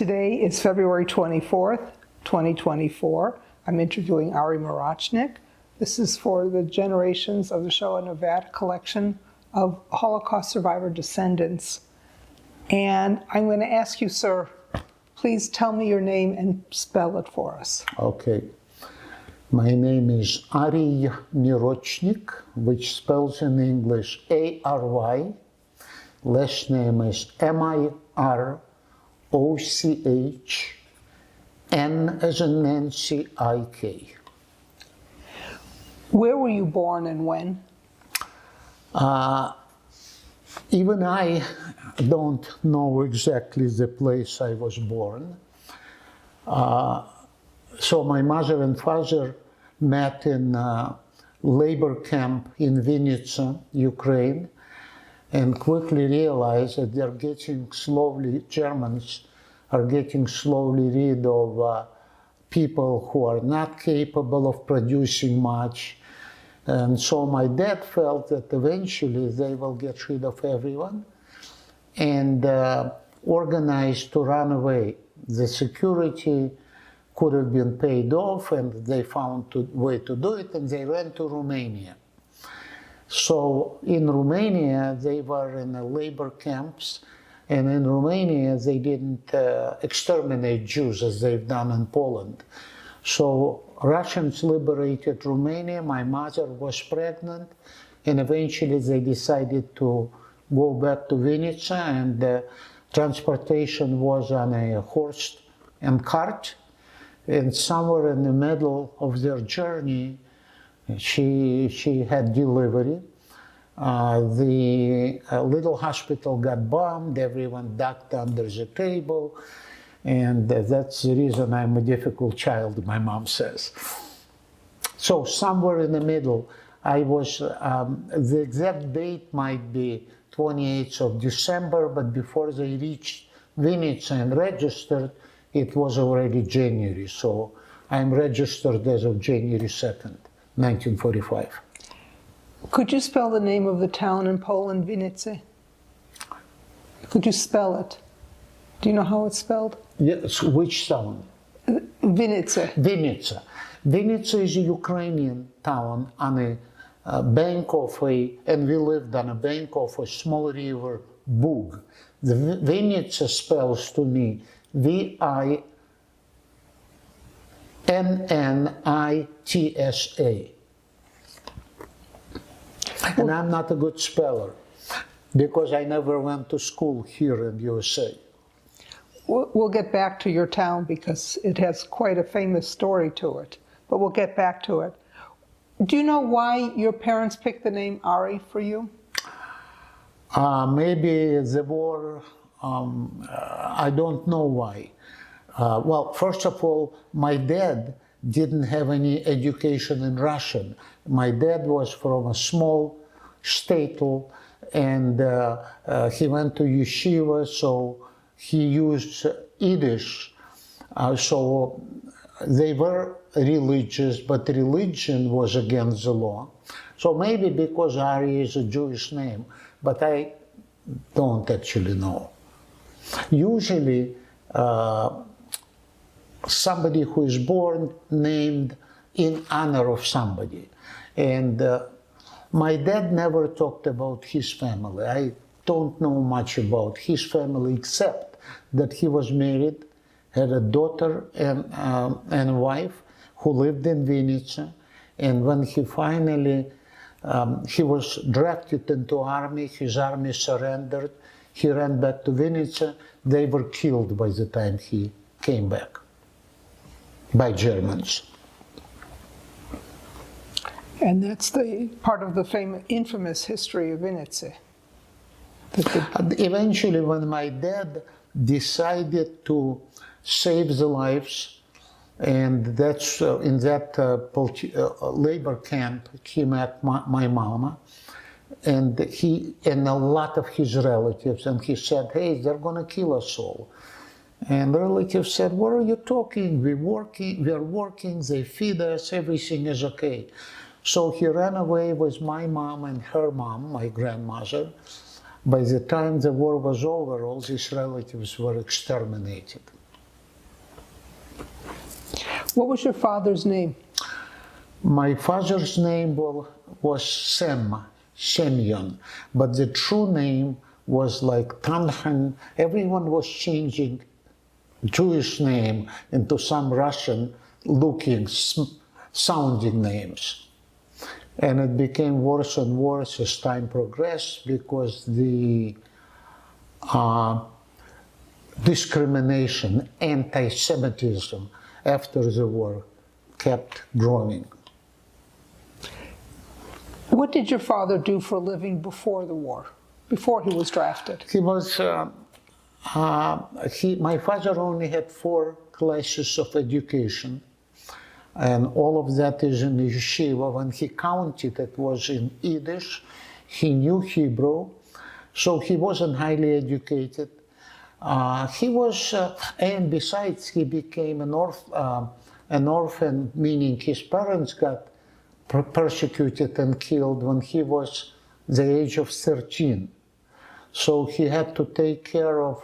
Today is February 24th, 2024. I'm interviewing Ary Mirochnik. This is for the Generations of the Shoah Nevada collection of Holocaust survivor descendants. And I'm going to ask you, sir, please tell me your name and spell it for us. Okay. My name is Ary Mirochnik, which spells in English A-R-Y. Last name is M-I-R-O-C-H, N as in Nancy, I-K. Where were you born and when? Even I don't know exactly the place I was born. So my mother and father met in a labor camp in Vinnytsia, Ukraine, and quickly realized that Germans are getting slowly rid of people who are not capable of producing much. And so my dad felt that eventually they will get rid of everyone and organized to run away. The security could have been paid off, and they found a way to do it, and they ran to Romania. So in Romania, they were in the labor camps, and in Romania, they didn't exterminate Jews as they've done in Poland. So Russians liberated Romania, my mother was pregnant, and eventually they decided to go back to Vinnytsia, and transportation was on a horse and cart. And somewhere in the middle of their journey, she had delivery. The little hospital got bombed, everyone ducked under the table, and that's the reason I'm a difficult child, my mom says. So somewhere in the middle, I was, the exact date might be 28th of December, but before they reached Vinnytsia and registered, it was already January, so I'm registered as of January 2nd, 1945. Could you spell the name of the town in Poland, Vinnytsia? Could you spell it? Do you know how it's spelled? Yes, which town? Vinnytsia. Vinnytsia. Vinnytsia is a Ukrainian town on a bank of and we lived on a bank of a small river, Bug. The Vinnytsia spells to me V-I-N-N-I-T-S-A. And I'm not a good speller because I never went to school here in USA. We'll get back to your town because it has quite a famous story to it, but we'll get back to it. Do you know why your parents picked the name Ary for you? Maybe the war, I don't know why. Well, first of all, my dad didn't have any education in Russian. My dad was from a small shtetl, and he went to yeshiva, so he used Yiddish. So they were religious, but religion was against the law. So maybe because Ary is a Jewish name, but I don't actually know. Usually, somebody who is born named in honor of somebody. And my dad never talked about his family. I don't know much about his family except that he was married, had a daughter and a wife who lived in Vinnytsia. And when he finally, he was drafted into army, his army surrendered, he ran back to Vinnytsia, they were killed by the time he came back by Germans. And that's the part of the infamous history of Vinnytsia. Eventually, when my dad decided to save the lives, and that's in that labor camp, he met my mama, and he and a lot of his relatives, and he said, "Hey, they're going to kill us all." And relatives said, "What are you talking? We are working, they feed us, everything is okay." So he ran away with my mom and her mom, my grandmother. By the time the war was over, all these relatives were exterminated. What was your father's name? My father's name was Semyon, but the true name was like Tanhan. Everyone was changing Jewish name into some Russian-looking, sounding names. And it became worse and worse as time progressed because the discrimination, anti-Semitism after the war kept growing. What did your father do for a living before the war, before he was drafted? He was, my father only had 4 classes of education, and all of that is in yeshiva. When he counted, it was in Yiddish. He knew Hebrew, so he wasn't highly educated. He was, and besides, he became an orphan, meaning his parents got persecuted and killed when he was the age of 13. So he had to take care of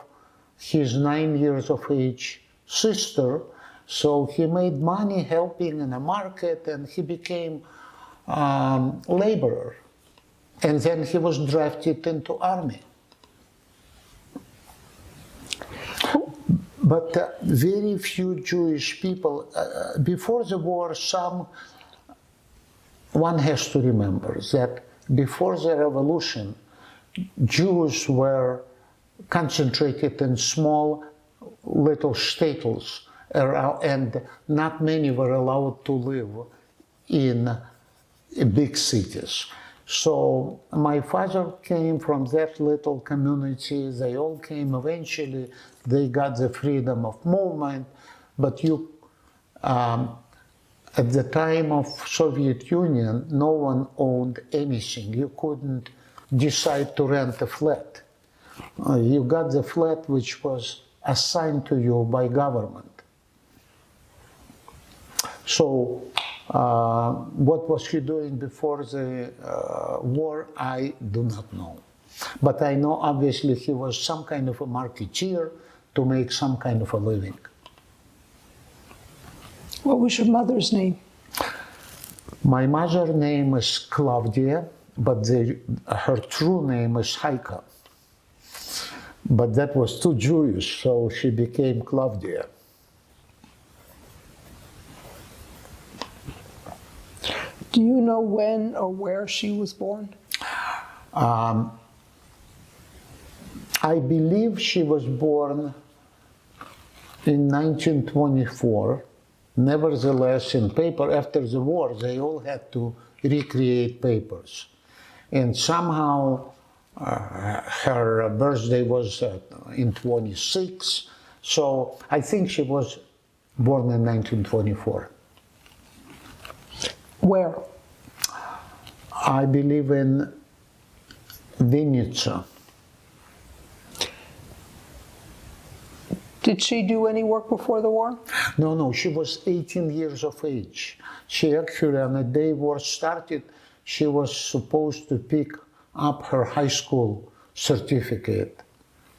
his 9 years of age sister. So he made money helping in the market, and he became laborer. And then he was drafted into army. But very few Jewish people, before the war, one has to remember that before the revolution, Jews were concentrated in small little shtetls, and not many were allowed to live in big cities. So my father came from that little community. They all came eventually. They got the freedom of movement, but at the time of Soviet Union, no one owned anything. You couldn't decide to rent a flat. You got the flat which was assigned to you by government. So what was he doing before the war, I do not know. But I know obviously he was some kind of a marketeer to make some kind of a living. What was your mother's name? My mother's name is Claudia, but her true name is Heike. But that was too Jewish, so she became Claudia. Do you know when or where she was born? I believe she was born in 1924. Nevertheless, in paper, after the war, they all had to recreate papers. And somehow her birthday was in 26, so I think she was born in 1924. Where? I believe in Vinnytsia. Did she do any work before the war? No, she was 18 years of age. She actually, on the day war started, she was supposed to pick up her high school certificate,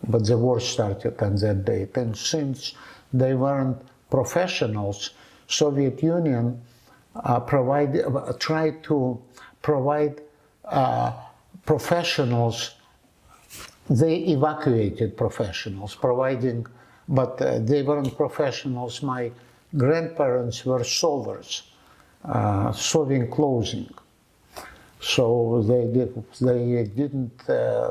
but the war started on that date. And since they weren't professionals, Soviet Union tried to provide professionals. They evacuated professionals, but they weren't professionals. My grandparents were sewers, sewing clothing. So they didn't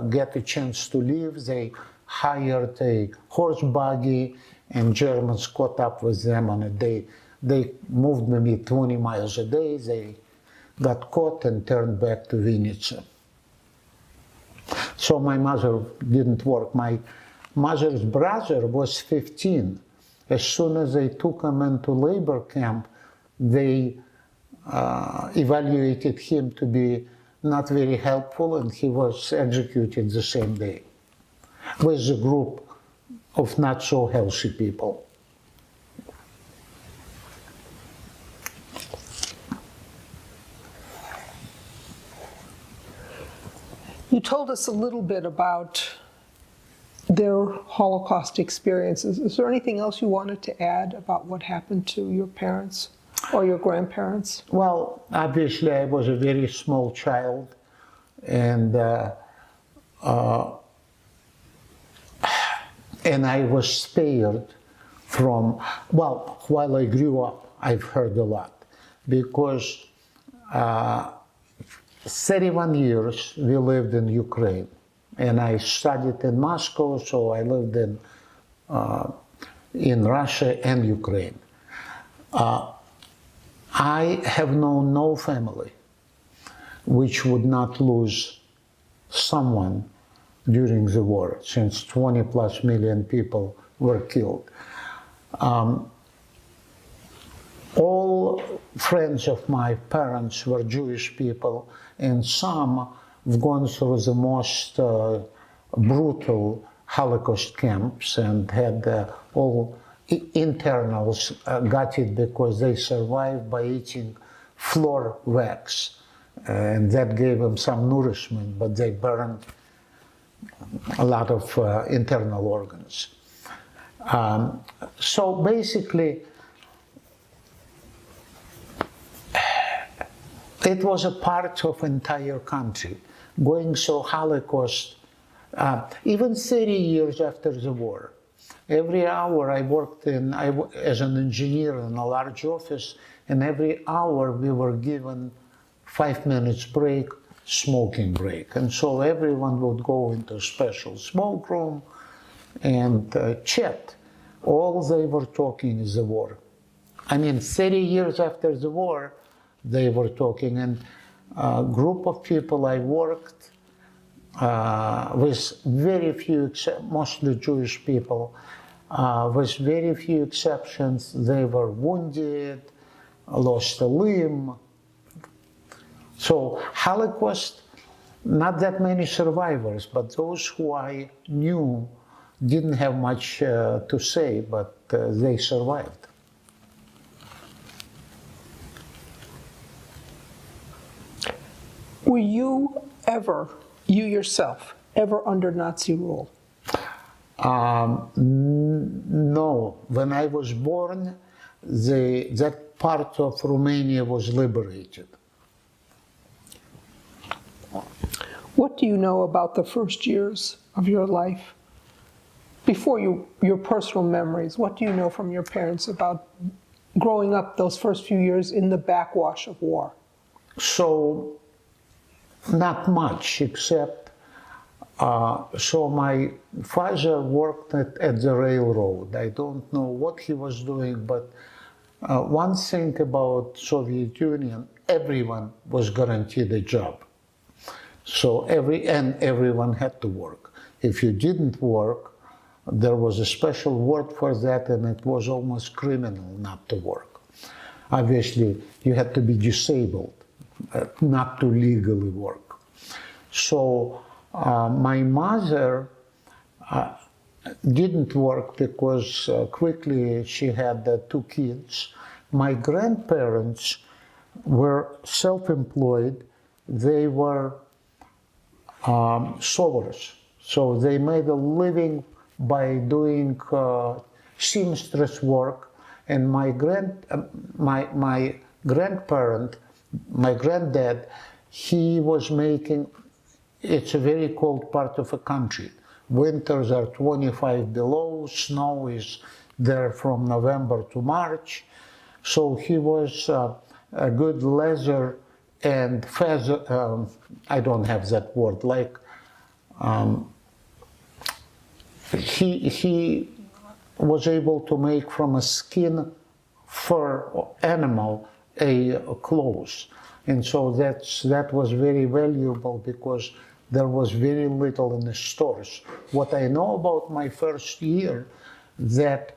get a chance to leave. They hired a horse buggy, and Germans caught up with them on a day. They moved maybe 20 miles a day. They got caught and turned back to Vinnytsia. So my mother didn't work. My mother's brother was 15. As soon as they took him into labor camp, they evaluated him to be not very helpful, and he was executed the same day with a group of not so healthy people. You told us a little bit about their Holocaust experiences. Is there anything else you wanted to add about what happened to your parents or your grandparents? Well, obviously, I was a very small child, and I was spared from, well, while I grew up, I've heard a lot, because 31 years we lived in Ukraine, and I studied in Moscow, so I lived in Russia and Ukraine. I have known no family which would not lose someone during the war, since 20 plus million people were killed. All friends of my parents were Jewish people, and some have gone through the most brutal Holocaust camps and had all internals gutted because they survived by eating floor wax, and that gave them some nourishment, but they burned a lot of internal organs. So basically, it was a part of entire country. Going through Holocaust, even 30 years after the war, every hour I worked as an engineer in a large office, and every hour we were given 5 minutes break, smoking break. And so everyone would go into a special smoke room and chat. All they were talking is the war. I mean, 30 years after the war, they were talking, and a group of people I worked with very few, mostly Jewish people, with very few exceptions, they were wounded, lost a limb. So Holocaust, not that many survivors, but those who I knew didn't have much to say, but they survived. Were you ever, you yourself, ever under Nazi rule? No. When I was born, that part of Romania was liberated. What do you know about the first years of your life? Before your personal memories, what do you know from your parents about growing up those first few years in the backwash of war? So, not much, except, so my father worked at the railroad. I don't know what he was doing, but one thing about Soviet Union, everyone was guaranteed a job. So everyone had to work. If you didn't work, there was a special word for that, and it was almost criminal not to work. Obviously, you had to be disabled, not to legally work. So my mother didn't work because quickly she had 2 kids. My grandparents were self-employed. They were sewers. So they made a living by doing seamstress work. And my granddad, he was making, it's a very cold part of the country. Winters are 25 below, snow is there from November to March. So he was a good leather and feather, I don't have that word, like, he was able to make from a skin fur animal a clothes. And so that was very valuable because there was very little in the stores. What I know about my first year, that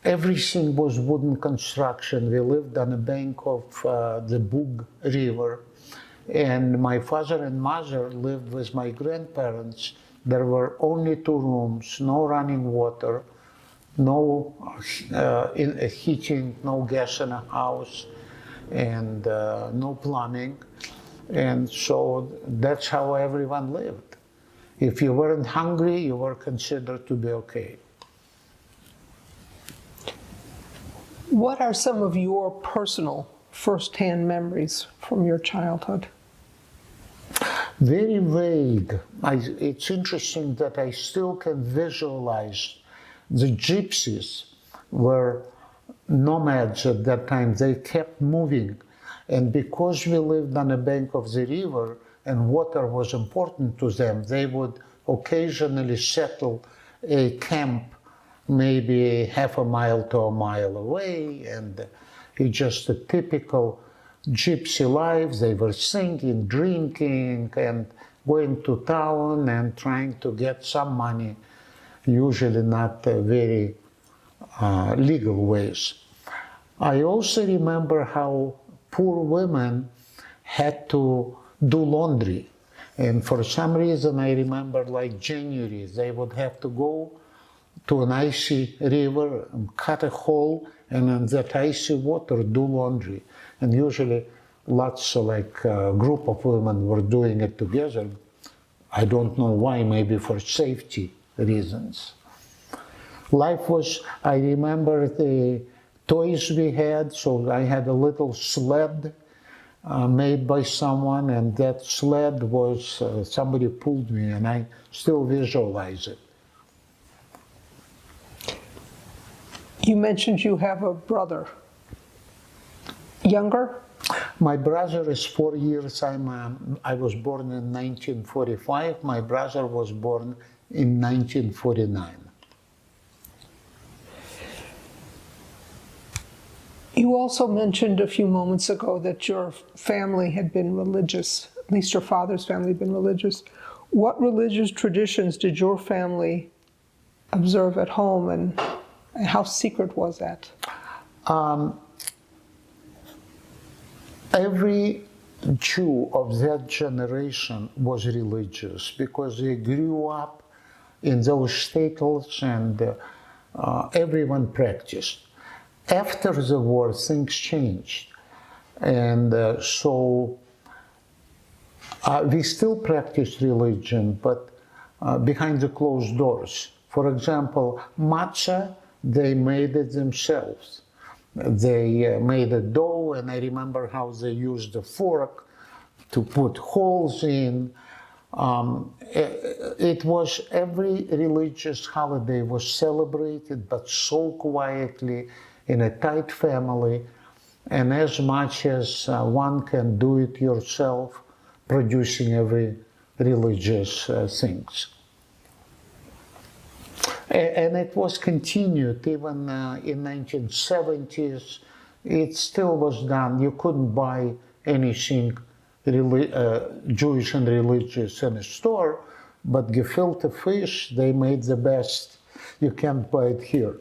everything was wooden construction. We lived on the bank of the Bug River, and my father and mother lived with my grandparents. There were only 2 rooms, no running water, no heating, no gas in a house, and no plumbing. And so that's how everyone lived. If you weren't hungry, you were considered to be okay. What are some of your personal first-hand memories from your childhood? Very vague. It's interesting that I still can visualize the gypsies were nomads at that time. They kept moving. And because we lived on the bank of the river and water was important to them, they would occasionally settle a camp maybe half a mile to a mile away, and it's just a typical gypsy life. They were singing, drinking, and going to town and trying to get some money, usually not very legal ways. I also remember how poor women had to do laundry. And for some reason, I remember like January, they would have to go to an icy river and cut a hole, and in that icy water do laundry. And usually lots of group of women were doing it together. I don't know why, maybe for safety reasons. Life was, I remember the toys we had, so I had a little sled made by someone, and that sled was, somebody pulled me, and I still visualize it. You mentioned you have a brother. Younger? My brother is 4 years. I was born in 1945. My brother was born in 1949. You also mentioned a few moments ago that your family had been religious, at least your father's family had been religious. What religious traditions did your family observe at home, and how secret was that? Every Jew of that generation was religious because they grew up in those shtetls, and everyone practiced. After the war, things changed, and so we still practice religion, but behind the closed doors. For example, matzah, they made it themselves. They made a dough, and I remember how they used a fork to put holes in. It was, every religious holiday was celebrated, but so quietly in a tight family, and as much as one can do it yourself, producing every religious things. And it was continued even in 1970s. It still was done. You couldn't buy anything Jewish and religious in a store, but gefilte fish, they made the best. You can't buy it here.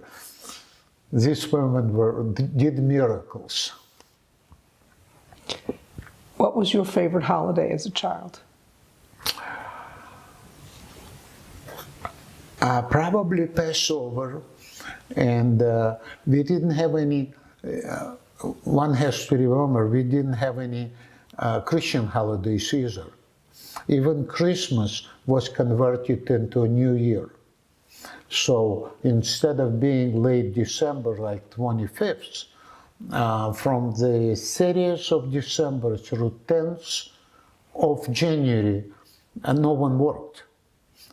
These women did miracles. What was your favorite holiday as a child? Probably Passover, and we didn't have any, one has to remember, we didn't have any Christian holidays either. Even Christmas was converted into a new year. So instead of being late December, like 25th, from the 30th of December through 10th of January, no one worked.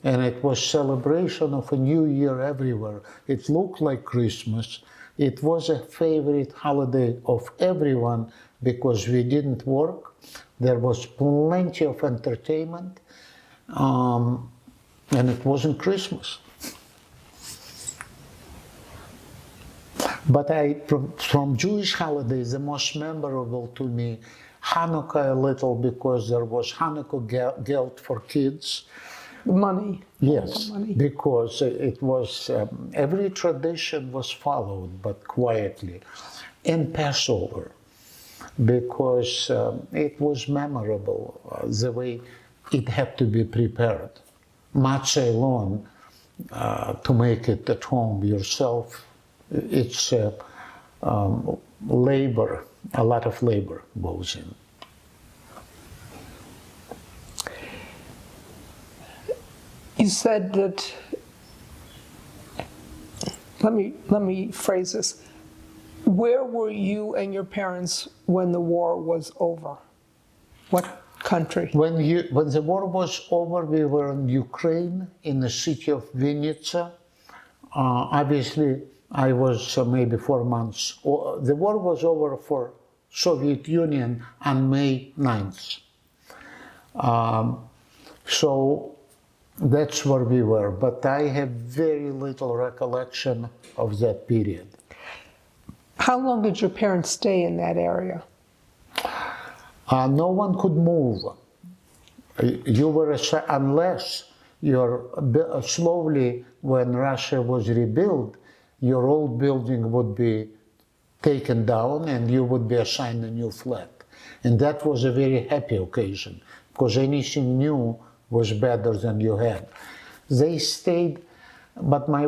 And it was celebration of a new year everywhere. It looked like Christmas. It was a favorite holiday of everyone because we didn't work. There was plenty of entertainment, and it wasn't Christmas. But from Jewish holidays, the most memorable to me, Hanukkah a little, because there was Hanukkah geld for kids. Money. Yes, Money. because it was, every tradition was followed, but quietly. And Passover, because it was memorable, the way it had to be prepared. Matzah alone, to make it at home yourself, it's labor, a lot of labor goes in. You said that, let me phrase this. Where were you and your parents when the war was over? What country? When the war was over, we were in Ukraine, in the city of Vinnytsia. Obviously, I was maybe 4 months. The war was over for Soviet Union on May 9th. So that's where we were, but I have very little recollection of that period. How long did your parents stay in that area? No one could move. You were, unless you're slowly, when Russia was rebuilt, your old building would be taken down and you would be assigned a new flat. And that was a very happy occasion, because anything new was better than you had. They stayed, but my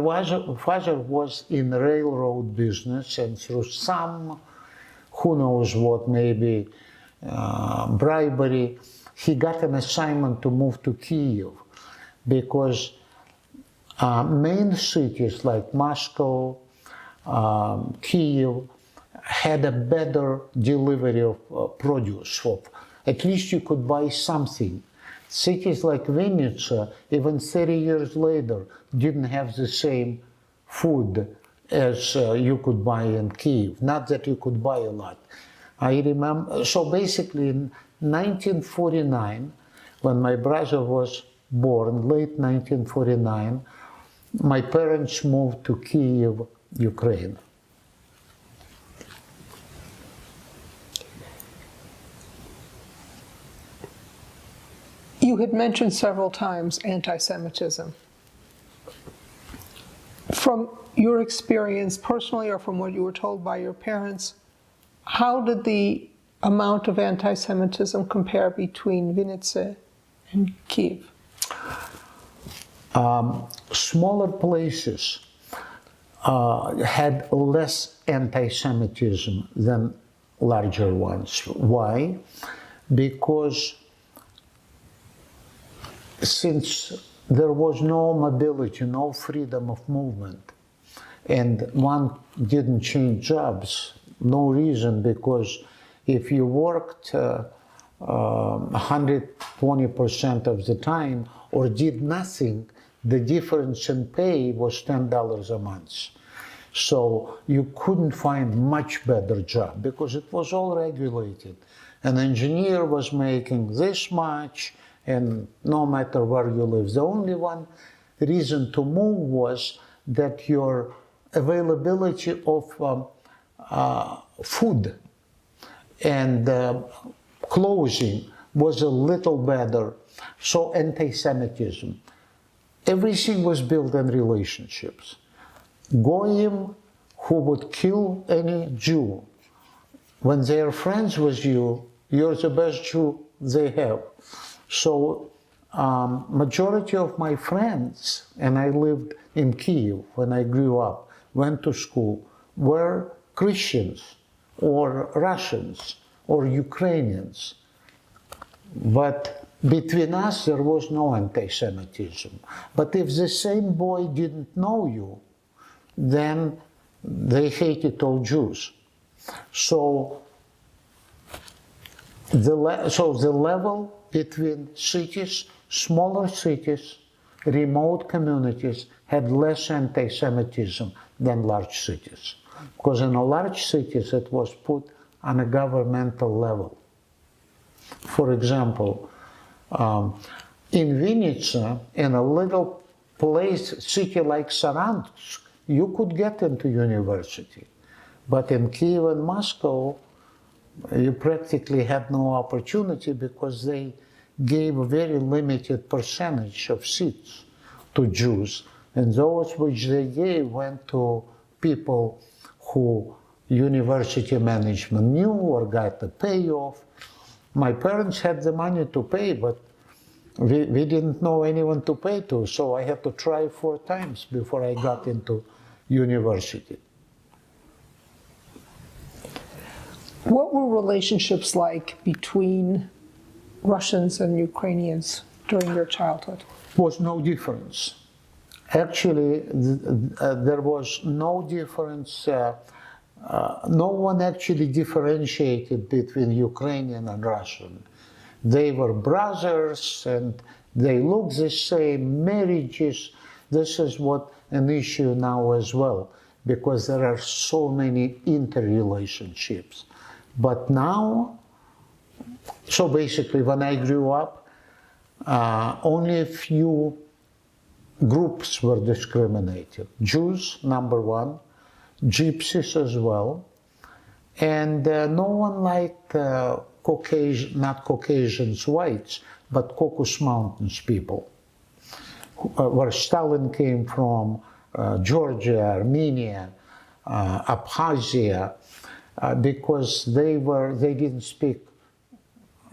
father was in railroad business, and through some, who knows what, maybe bribery, he got an assignment to move to Kyiv, because main cities like Moscow, Kyiv, had a better delivery of produce. At least you could buy something. Cities like Vinnytsia, even 30 years later, didn't have the same food as you could buy in Kyiv. Not that you could buy a lot. I remember, so basically in 1949, when my brother was born, late 1949, my parents moved to Kyiv, Ukraine. You had mentioned several times anti-Semitism. From your experience personally, or from what you were told by your parents, how did the amount of anti-Semitism compare between Vinnytsia and Kyiv? Smaller places had less anti-Semitism than larger ones. Why? Because since there was no mobility, no freedom of movement, and one didn't change jobs, no reason, because if you worked 120% of the time or did nothing, the difference in pay was $10 a month. So you couldn't find much better job because it was all regulated. An engineer was making this much, and no matter where you live. The only one reason to move was that your availability of food and clothing was a little better. So anti-Semitism. Everything was built on relationships. Goyim, who would kill any Jew, when they are friends with you, you're the best Jew they have. So majority of my friends, and I lived in Kyiv when I grew up, went to school, were Christians or Russians or Ukrainians. But between us, there was no anti-Semitism. But if the same boy didn't know you, then they hated all Jews. So the level between cities, smaller cities, remote communities, had less anti-Semitism than large cities. Because in a large cities, it was put on a governmental level. For example, in Vinnytsia, in a little place, city like Saransk, you could get into university. But in Kyiv and Moscow, you practically had no opportunity because they gave a very limited percentage of seats to Jews. And those which they gave went to people who university management knew or got the payoff. My parents had the money to pay, but we didn't know anyone to pay to, so I had to try 4 times before I got into university. What were relationships like between Russians and Ukrainians during your childhood? was no difference. Actually, there was no difference. No one actually differentiated between Ukrainian and Russian. They were brothers and they look the same, marriages. This is what an issue now as well, because there are so many interrelationships. But now, so basically when I grew up, only a few groups were discriminated. Jews, number one, gypsies as well, and no one liked Caucasian, not Caucasians, whites, but Caucasus Mountains people, where Stalin came from, Georgia, Armenia, Abkhazia, because they didn't speak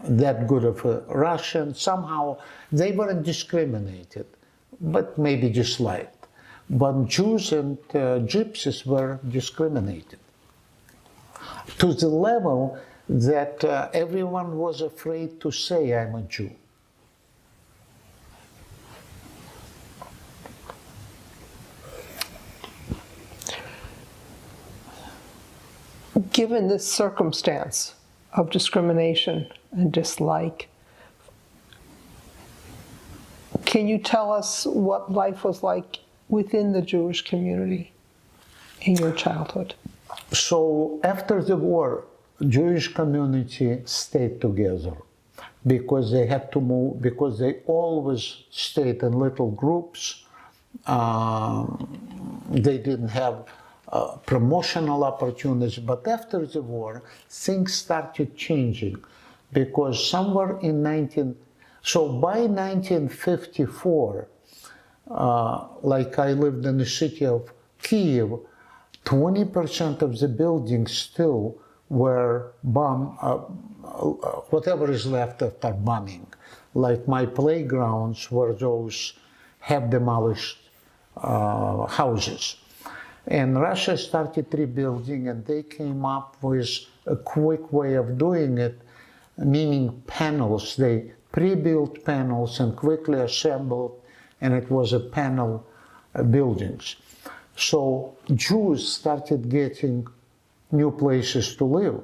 that good of Russian. Somehow they weren't discriminated, but maybe disliked. But Jews and gypsies were discriminated to the level that everyone was afraid to say, I'm a Jew. Given this circumstance of discrimination and dislike, can you tell us what life was like within the Jewish community in your childhood? So after the war, Jewish community stayed together because they had to move, because they always stayed in little groups. They didn't have promotional opportunities, but after the war, things started changing because somewhere in by 1954, like I lived in the city of Kyiv, 20% of the buildings still were bombed, whatever is left after bombing. Like my playgrounds were those half-demolished houses. And Russia started rebuilding, and they came up with a quick way of doing it, meaning panels. They pre-built panels and quickly assembled, and it was a panel buildings. So Jews started getting new places to live,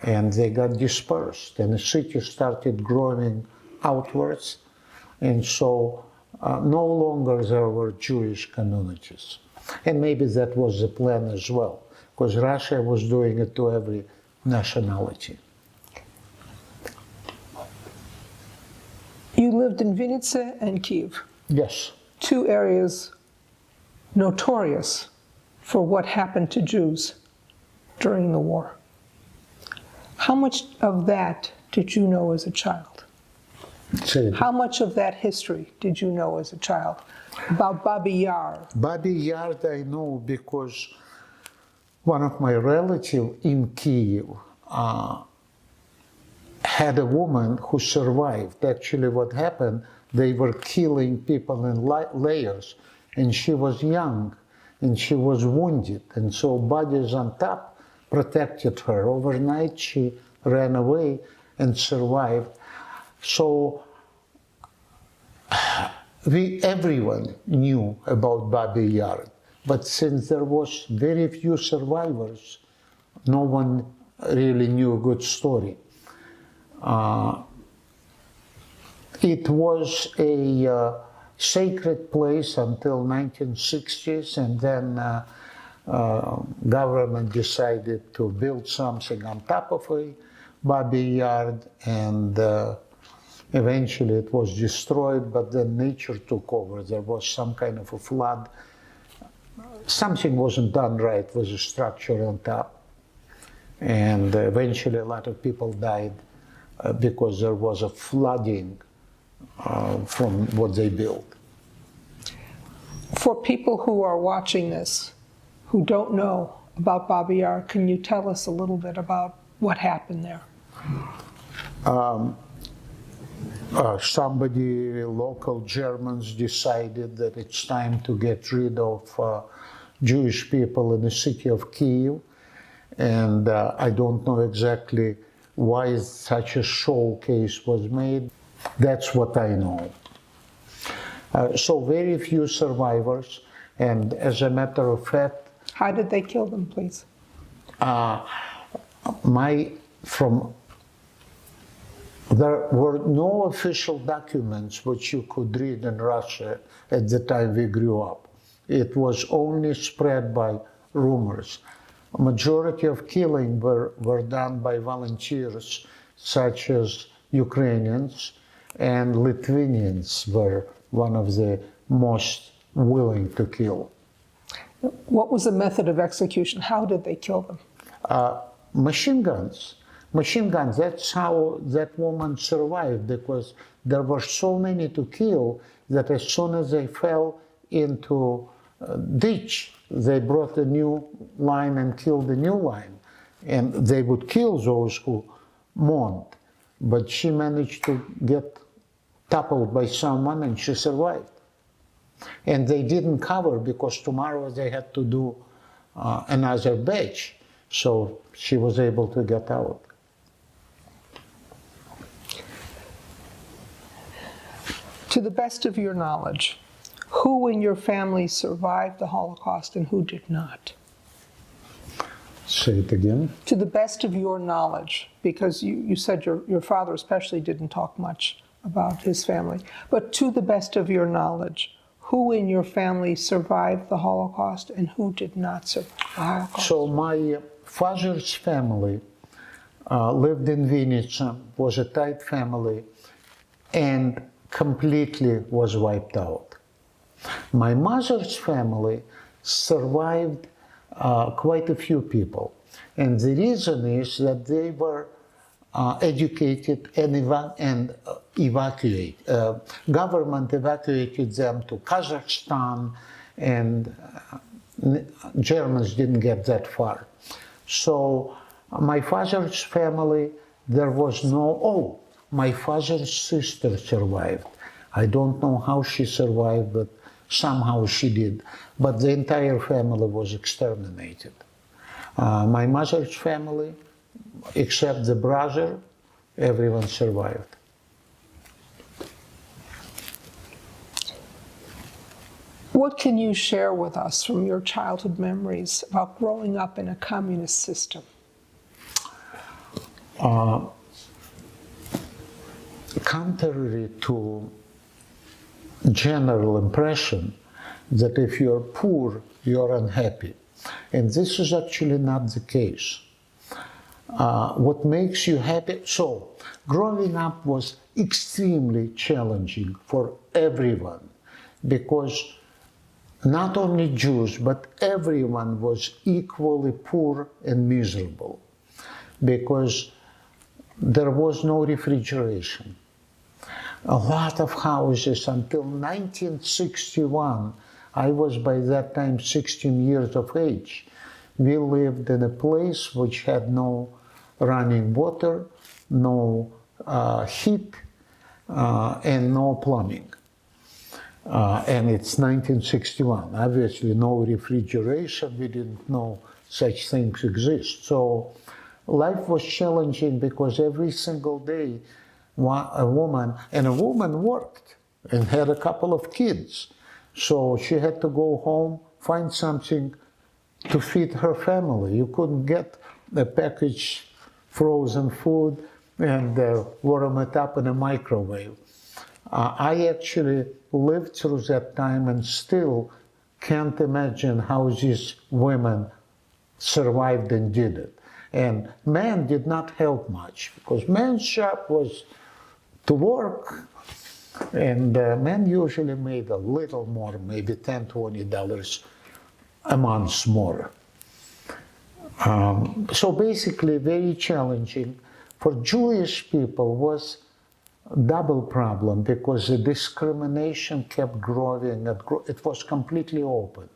and they got dispersed, and the city started growing outwards, and so no longer there were Jewish communities. And maybe that was the plan as well, because Russia was doing it to every nationality. You lived in Vinnytsia and Kyiv. Yes. Two areas notorious for what happened to Jews during the war. How much of that did you know as a child? How much of that history did you know as a child? About Babi Yar? Babi Yar I know because one of my relatives in Kyiv had a woman who survived. Actually what happened, they were killing people in layers, and she was young and she was wounded, and so bodies on top protected her. Overnight she ran away and survived. So everyone knew about Babi Yar, but since there was very few survivors, no one really knew a good story. It was a sacred place until 1960s, and then government decided to build something on top of a Babi Yar, and eventually it was destroyed, but then nature took over. There was some kind of a flood. Something wasn't done right with the structure on top, and eventually a lot of people died because there was a flooding from what they built. For people who are watching this, who don't know about Babi Yar, can you tell us a little bit about what happened there? Somebody, local Germans, decided that it's time to get rid of Jewish people in the city of Kyiv, and I don't know exactly why such a showcase was made. That's what I know. So very few survivors, and as a matter of fact, How did they kill them, please? There were no official documents which you could read in Russia at the time we grew up. It was only spread by rumors. A majority of killing were done by volunteers such as Ukrainians, and Lithuanians were one of the most willing to kill. What was the method of execution? How did they kill them? Machine guns. Machine guns, that's how that woman survived, because there were so many to kill that as soon as they fell into a ditch, they brought a new line and killed the new line. And they would kill those who mourned. But she managed to get toppled by someone and she survived. And they didn't cover because tomorrow they had to do another batch. So she was able to get out. To the best of your knowledge, who in your family survived the Holocaust and who did not? Say it again. To the best of your knowledge, because you said your father especially didn't talk much about his family, but to the best of your knowledge, who in your family survived the Holocaust and who did not survive the Holocaust? So my father's family lived in Vinnytsia, was a tight family, and completely was wiped out. My mother's family survived quite a few people, and the reason is that they were educated and evacuated. Government evacuated them to Kazakhstan, and Germans didn't get that far. So my father's family, there was no, my father's sister survived. I don't know how she survived, but somehow she did. But the entire family was exterminated. My mother's family, except the brother, everyone survived. What can you share with us from your childhood memories about growing up in a communist system? Contrary to general impression that if you're poor, you're unhappy. And this is actually not the case. What makes you happy? So, growing up was extremely challenging for everyone, because not only Jews, but everyone was equally poor and miserable, because there was no refrigeration. A lot of houses until 1961, I was by that time 16 years of age, we lived in a place which had no running water, no heat, and no plumbing. And it's 1961. Obviously, no refrigeration. We didn't know such things exist. So life was challenging because every single day, a woman worked and had a couple of kids. So she had to go home, find something to feed her family. You couldn't get a packaged frozen food and warm it up in a microwave. I actually lived through that time and still can't imagine how these women survived and did it. And men did not help much, because men's job was to work, and men usually made a little more, maybe $10, $20 a month more. So basically very challenging. For Jewish people was a double problem, because the discrimination kept growing. It was completely open.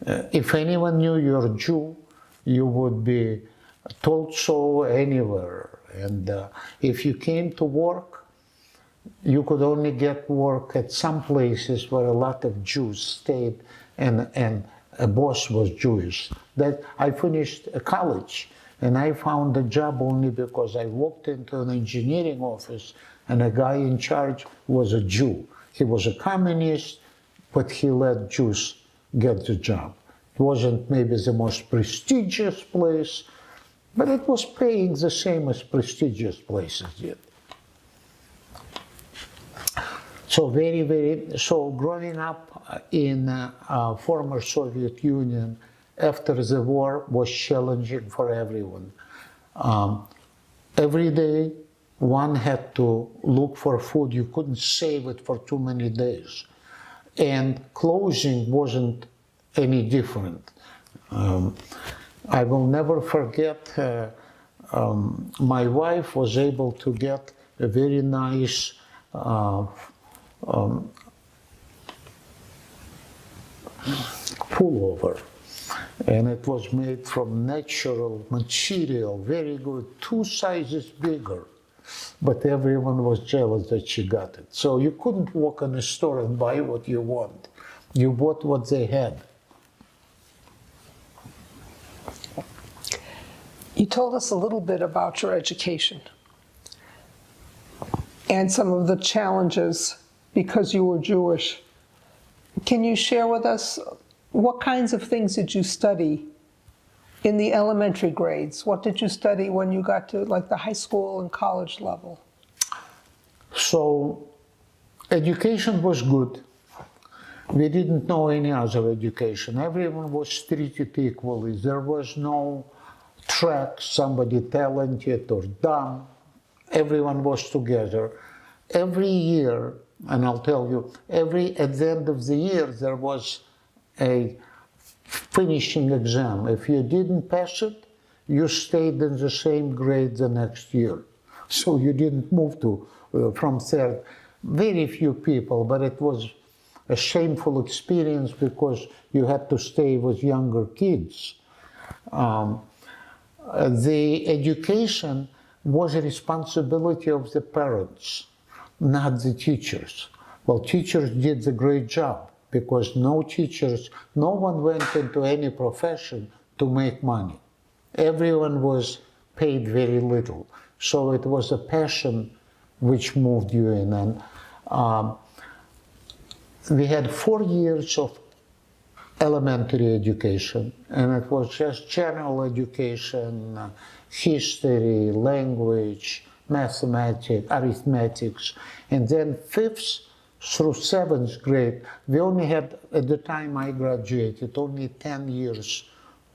If anyone knew you're a Jew, you would be told so anywhere. And if you came to work, you could only get work at some places where a lot of Jews stayed, and a boss was Jewish. That I finished college, and I found a job only because I walked into an engineering office and a guy in charge was a Jew. He was a communist, but he let Jews get the job. It wasn't maybe the most prestigious place, but it was paying the same as prestigious places did. So so growing up in former Soviet Union after the war was challenging for everyone. Every day one had to look for food. You couldn't save it for too many days. And clothing wasn't any different. I will never forget, my wife was able to get a very nice pullover, and it was made from natural material, very good, 2 sizes bigger, but everyone was jealous that she got it. So you couldn't walk in a store and buy what you want. You bought what they had. You told us a little bit about your education and some of the challenges because you were Jewish. Can you share with us what kinds of things did you study in the elementary grades? What did you study when you got to like the high school and college level? So education was good. We didn't know any other education. Everyone was treated equally. There was no track, somebody talented or dumb. Everyone was together. Every year, and I'll tell you, at the end of the year, there was a finishing exam. If you didn't pass it, you stayed in the same grade the next year. So you didn't move from third. Very few people, but it was a shameful experience because you had to stay with younger kids. The education was a responsibility of the parents, not the teachers. Well, teachers did a great job because no one went into any profession to make money. Everyone was paid very little. So it was a passion which moved you in. And we had 4 years of elementary education, and it was just general education, history, language, mathematics, arithmetics, and then 5th through 7th grade, we only had, at the time I graduated, only 10 years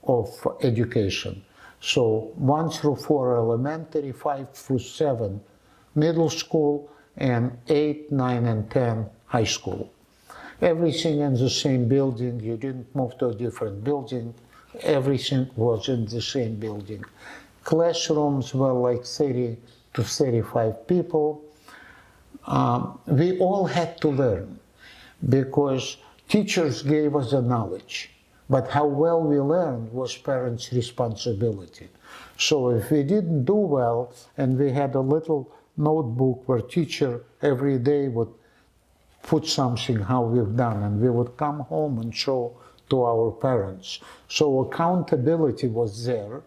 of education. So 1 through 4 elementary, 5 through 7 middle school, and 8, 9, and 10 high school. Everything in the same building. You didn't move to a different building. Everything was in the same building. Classrooms were like 30 to 35 people. We all had to learn because teachers gave us the knowledge, but how well we learned was parents' responsibility. So if we didn't do well, and we had a little notebook where teacher every day would put something how we've done, and we would come home and show to our parents. So accountability was there,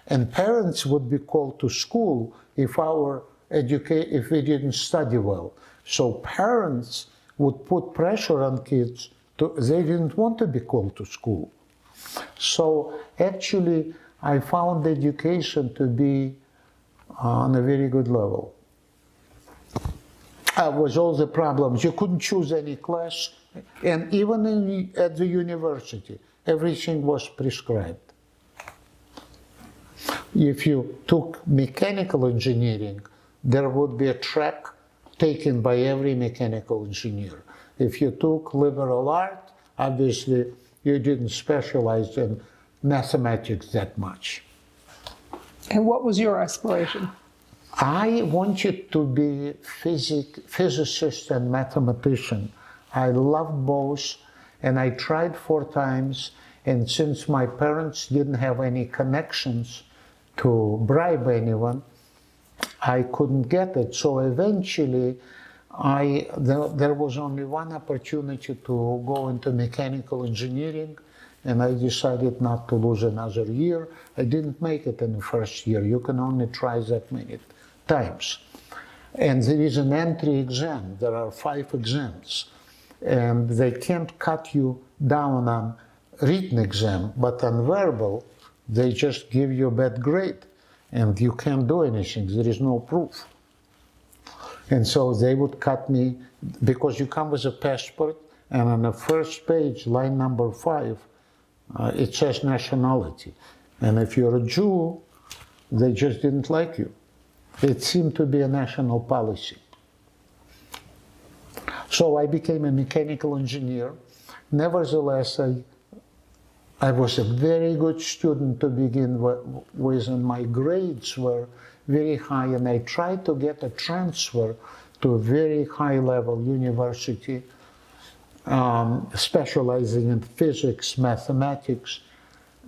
and parents would be called to school if we didn't study well. So parents would put pressure on kids. They didn't want to be called to school. So actually, I found education to be on a very good level. Was all the problems. You couldn't choose any class, and even at the university, everything was prescribed. If you took mechanical engineering, there would be a track taken by every mechanical engineer. If you took liberal art, obviously you didn't specialize in mathematics that much. And what was your aspiration? I wanted to be physicist and mathematician. I loved both, and I tried 4 times, and since my parents didn't have any connections to bribe anyone, I couldn't get it. So eventually, there was only one opportunity to go into mechanical engineering, and I decided not to lose another year. I didn't make it in the first year. You can only try that many times. And there is an entry exam. There are 5 exams. And they can't cut you down on written exam, but on verbal, they just give you a bad grade. And you can't do anything. There is no proof. And so they would cut me, because you come with a passport, and on the first page, line number 5, it says nationality. And if you're a Jew, they just didn't like you. It seemed to be a national policy. So I became a mechanical engineer. Nevertheless, I was a very good student to begin with, and my grades were very high, and I tried to get a transfer to a very high-level university, specializing in physics, mathematics,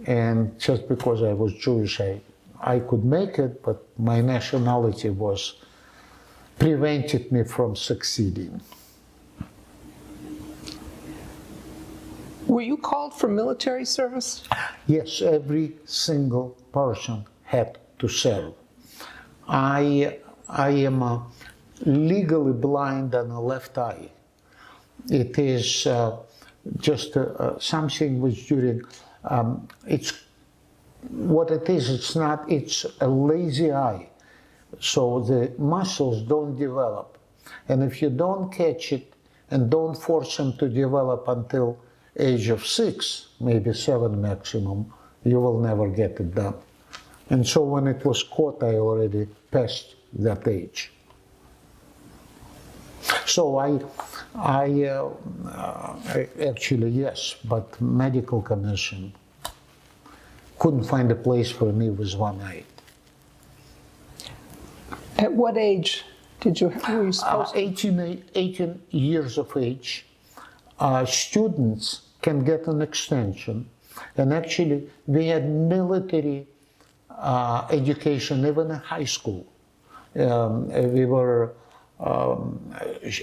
and just because I was Jewish, I could make it, but my nationality prevented me from succeeding. Were you called for military service? Yes, every single person had to serve. I am legally blind on the left eye. It is just something which during, it's what it is, it's a lazy eye. So the muscles don't develop. And if you don't catch it and don't force them to develop until age of 6, maybe 7 maximum, you will never get it done. And so when it was caught, I already passed that age. So I actually, yes, but medical commission couldn't find a place for me with one eye. At what age were you supposed to? 18 years of age, students can get an extension. And actually, we had military education even in high school.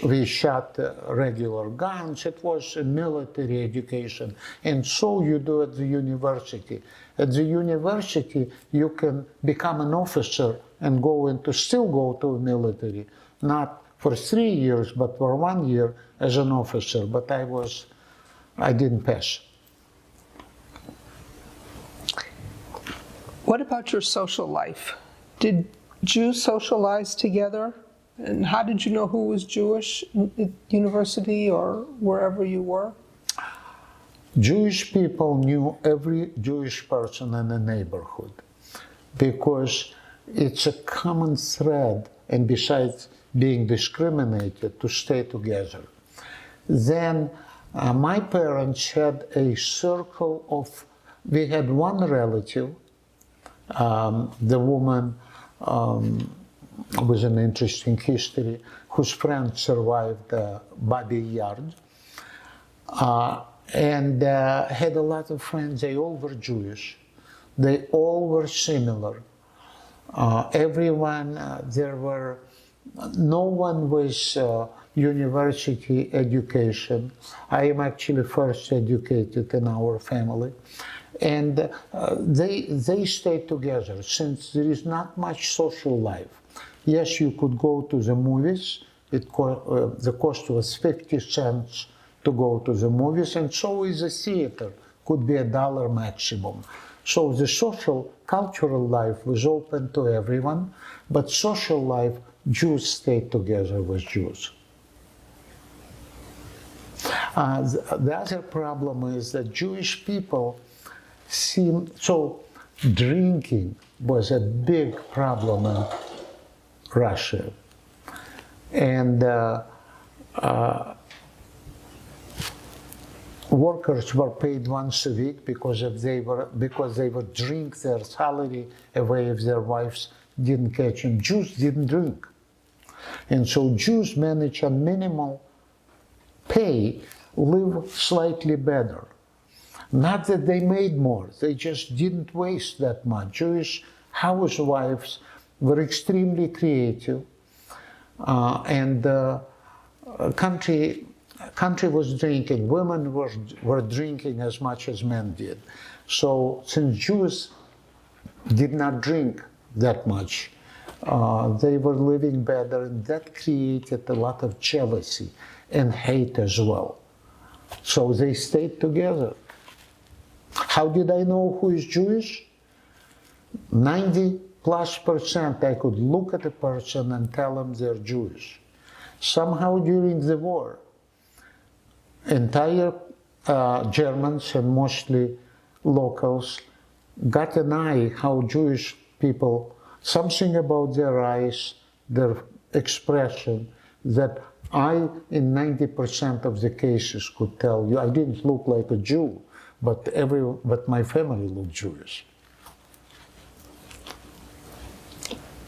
We shot regular guns. It was a military education. And so you do at the university. At the university, you can become an officer and still go to the military. Not for 3 years, but for 1 year as an officer. But I didn't pass. What about your social life? Did Jews socialize together? And how did you know who was Jewish at university or wherever you were? Jewish people knew every Jewish person in the neighborhood because it's a common thread, and besides being discriminated, to stay together. Then my parents had a circle of, we had one relative, the woman with an interesting history, whose friend survived Babi Yard, and had a lot of friends. They all were Jewish. They all were similar. No one was university education. I am actually first educated in our family. And they stayed together since there is not much social life. Yes, you could go to the movies. The cost was 50 cents to go to the movies, and so is the theater. Could be $1 maximum. So the social, cultural life was open to everyone, but social life, Jews stayed together with Jews. The other problem is that Jewish people drinking was a big problem in Russia. And workers were paid once a week because they would drink their salary away if their wives didn't catch them. Jews didn't drink. And so Jews managed on minimal pay, live slightly better. Not that they made more, they just didn't waste that much. Jewish housewives were extremely creative, and the country was drinking. Women were drinking as much as men did. So since Jews did not drink that much, they were living better, and that created a lot of jealousy and hate as well. So they stayed together. How did I know who is Jewish? 90+% I could look at a person and tell them they're Jewish. Somehow during the war, entire Germans and mostly locals got an eye how Jewish people, something about their eyes, their expression, that I, in 90% of the cases, could tell you I didn't look like a Jew, but my family looked Jewish.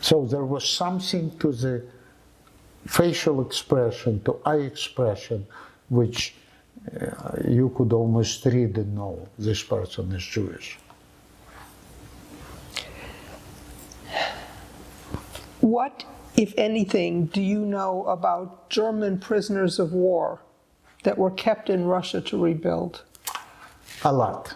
So there was something to the facial expression, to eye expression, which you could almost read and know this person is Jewish. What, if anything, do you know about German prisoners of war that were kept in Russia to rebuild? A lot.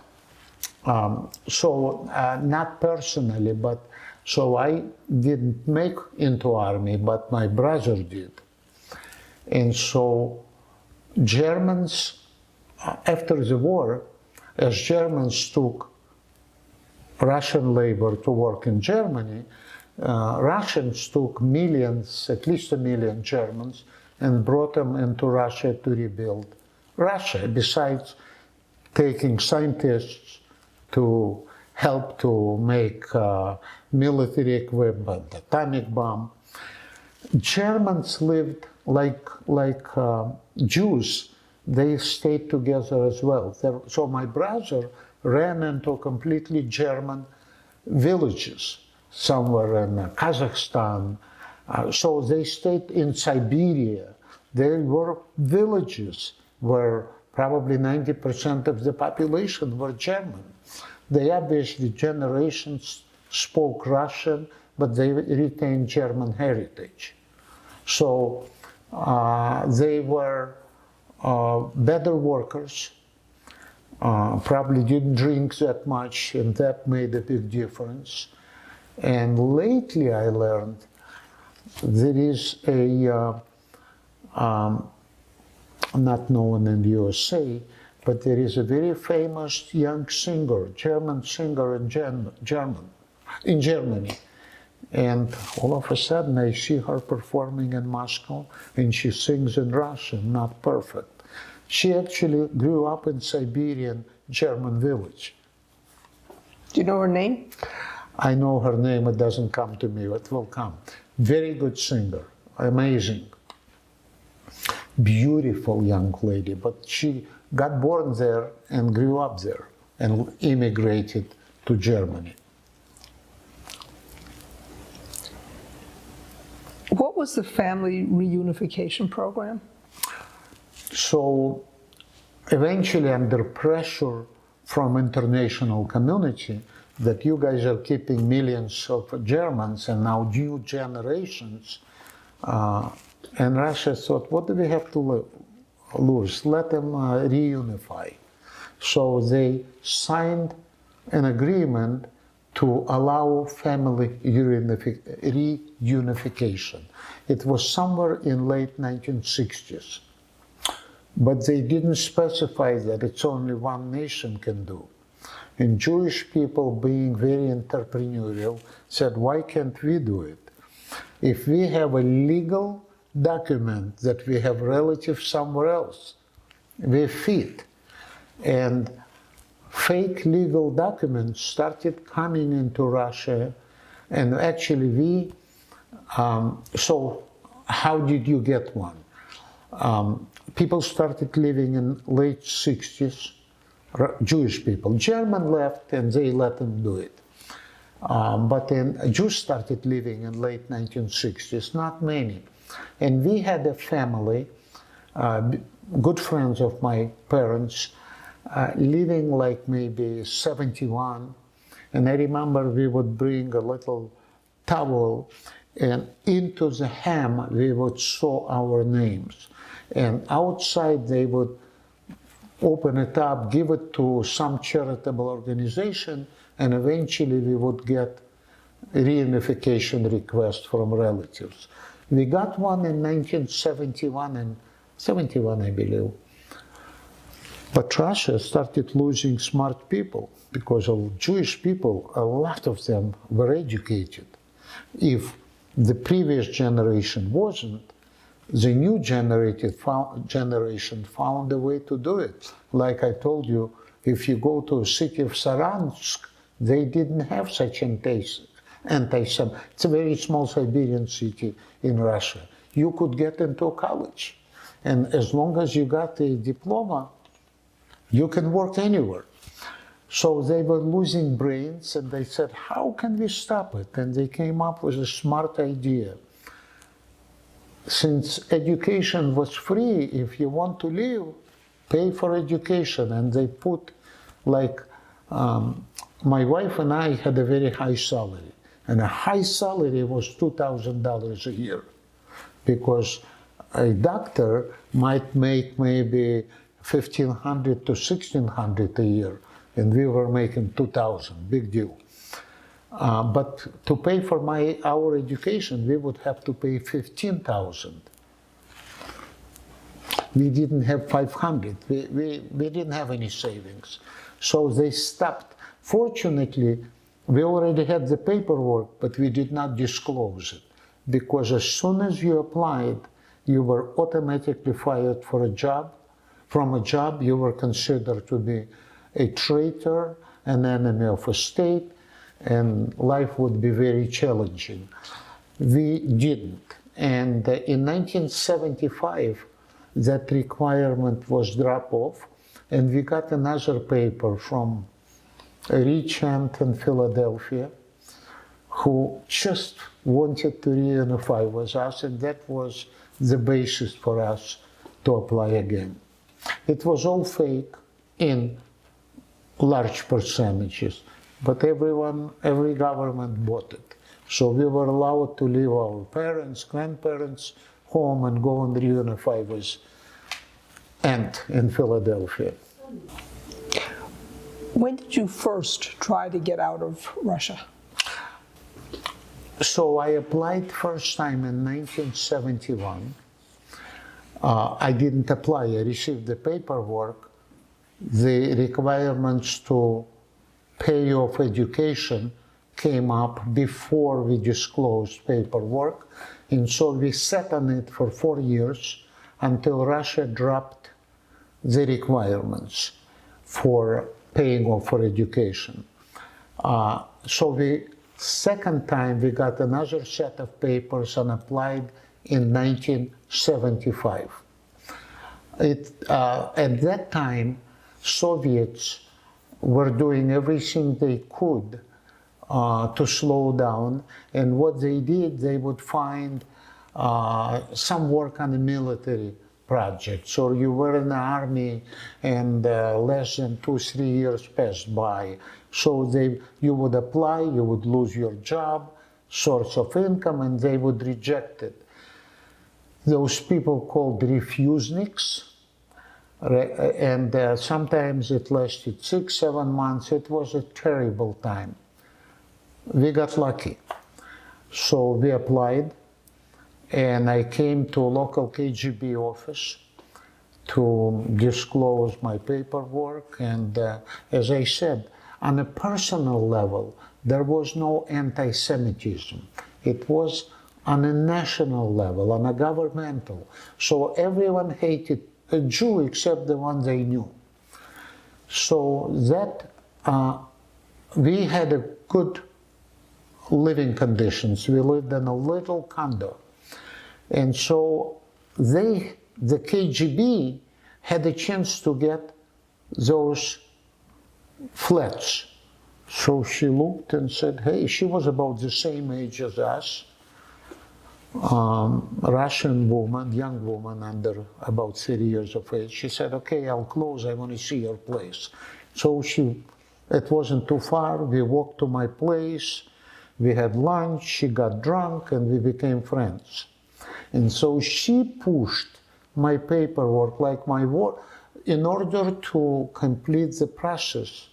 Not personally, but so I didn't make into army, but my brother did. And so Germans, after the war, as Germans took Russian labor to work in Germany, Russians took millions, at least 1 million Germans, and brought them into Russia to rebuild Russia, besides taking scientists to help to make military equipment, atomic bomb. Germans lived like Jews. They stayed together as well. So my brother ran into completely German villages, somewhere in Kazakhstan. So they stayed in Siberia. There were villages where probably 90% of the population were German. They obviously, generations spoke Russian, but they retained German heritage. So they were better workers, probably didn't drink that much, and that made a big difference. And lately I learned there is a, not known in the USA, but there is a very famous young singer, German singer in Germany. And all of a sudden I see her performing in Moscow, and she sings in Russian, not perfect. She actually grew up in Siberian German village. Do you know her name? I know her name, it doesn't come to me, it will come. Very good singer, amazing. Beautiful young lady, but she got born there and grew up there and immigrated to Germany. What was the family reunification program? So eventually, under pressure from international community, that you guys are keeping millions of Germans and now new generations, and Russia thought, what do we have to lose? Let them reunify. So they signed an agreement to allow family reunification. It was somewhere in late 1960s. But they didn't specify that it's only one nation can do. And Jewish people, being very entrepreneurial, said, why can't we do it? If we have a legal document that we have relatives somewhere else, we fit. And fake legal documents started coming into Russia, and actually we, so how did you get one? People started living in late 60s, Jewish people. German left and they let them do it. But then Jews started living in late 1960s, not many. And we had a family, good friends of my parents, living like maybe 71. And I remember we would bring a little towel, and into the hem we would sew our names. And outside they would open it up, give it to some charitable organization, and eventually we would get reunification request from relatives. We got one in 1971 and 71, I believe. But Russia started losing smart people because of Jewish people, a lot of them were educated. If the previous generation wasn't, the new generation found a way to do it. Like I told you, if you go to the city of Saransk, they didn't have such anti-Semitism. It's a very small Siberian city in Russia. You could get into a college. And as long as you got a diploma, you can work anywhere. So they were losing brains, and they said, how can we stop it? And they came up with a smart idea. Since education was free, if you want to live, pay for education. And they put, like, my wife and I had a very high salary. And a high salary was $2,000 a year. Because a doctor might make maybe $1,500 to $1,600 a year. And we were making $2,000, big deal. But to pay for our education, we would have to pay $15,000. We didn't have $500. We didn't have any savings. So they stopped. Fortunately, we already had the paperwork, but we did not disclose it. Because as soon as you applied, you were automatically fired for a job. From a job, you were considered to be a traitor, an enemy of a state, and life would be very challenging. We didn't. And in 1975, that requirement was dropped off, and we got another paper from a rich aunt in Philadelphia who just wanted to reunify with us, and that was the basis for us to apply again. It was all fake in large percentages, but every government bought it. So we were allowed to leave our parents, grandparents home and go and reunify with aunt in Philadelphia. When did you first try to get out of Russia? So I applied first time in 1971. I didn't apply, I received the paperwork. The requirements to pay off education came up before we disclosed paperwork. And so we sat on it for 4 years until Russia dropped the requirements for paying off for education. So the second time we got another set of papers and applied in 1975. At that time, Soviets were doing everything they could to slow down, and what they did, they would find some work on a military project. So you were in the army and less than 2-3 years passed by. So you would apply, you would lose your job, source of income, and they would reject it. Those people called refuseniks, and sometimes it lasted 6-7 months. It was a terrible time. We got lucky. So we applied, and I came to a local KGB office to disclose my paperwork. And as I said, on a personal level, there was no anti-Semitism. It was on a national level, on a governmental. So everyone hated a Jew except the one they knew. So that we had a good living conditions. We lived in a little condo. And so the KGB had a chance to get those flats. So she looked and said, hey, she was about the same age as us. Russian woman, young woman under about 30 years of age. She said, okay, I'll close, I want to see your place. So it wasn't too far, we walked to my place, we had lunch, she got drunk, and we became friends. And so she pushed my paperwork, like my work, in order to complete the process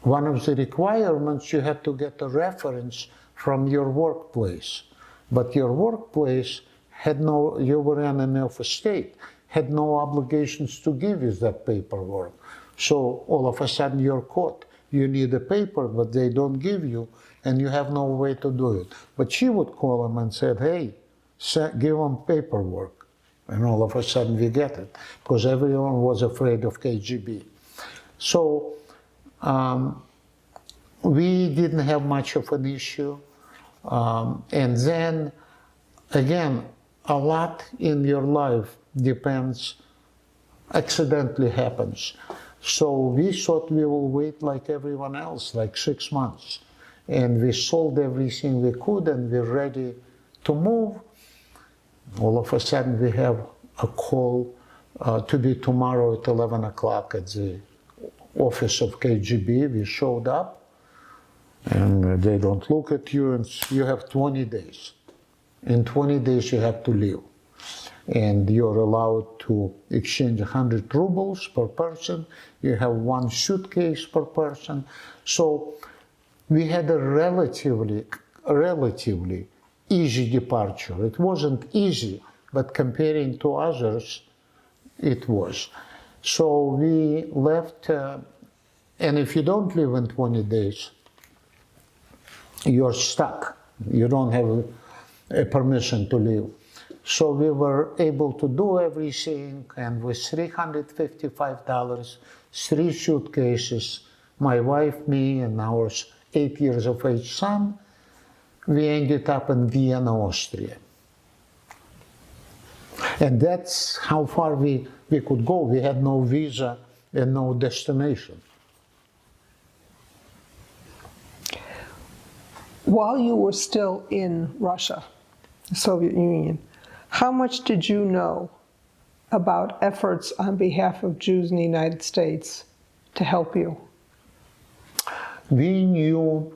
one of the requirements, you had to get a reference from your workplace. But your workplace had no, you were enemy of a state, had no obligations to give you that paperwork. So all of a sudden you're caught. You need a paper, but they don't give you, and you have no way to do it. But she would call them and said, hey, give them paperwork. And all of a sudden we get it, because everyone was afraid of KGB. So we didn't have much of an issue. And then, again, a lot in your life depends, accidentally happens. So we thought we will wait like everyone else, like 6 months. And we sold everything we could, and we're ready to move. All of a sudden we have a call to be tomorrow at 11 o'clock at the office of KGB. We showed up, and they don't look at you, and you have 20 days. In 20 days you have to leave. And you're allowed to exchange 100 rubles per person. You have 1 suitcase per person. So we had a relatively easy departure. It wasn't easy, but comparing to others, it was. So we left, and if you don't leave in 20 days, you're stuck. You don't have a permission to leave. So we were able to do everything, and with $355, 3 suitcases, my wife, me, and our 8 years of age son, we ended up in Vienna, Austria. And that's how far we could go. We had no visa and no destination. While you were still in Russia, the Soviet Union, how much did you know about efforts on behalf of Jews in the United States to help you? We knew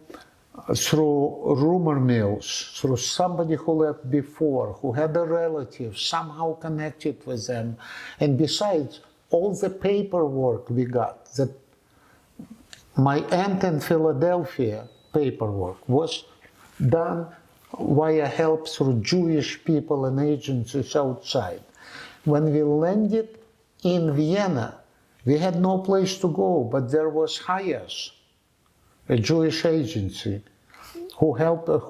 through rumor mills, through somebody who left before, who had a relative somehow connected with them. And besides, all the paperwork we got, that my aunt in Philadelphia paperwork was done via help through Jewish people and agencies outside. When we landed in Vienna, we had no place to go, but there was Hayas, a Jewish agency, who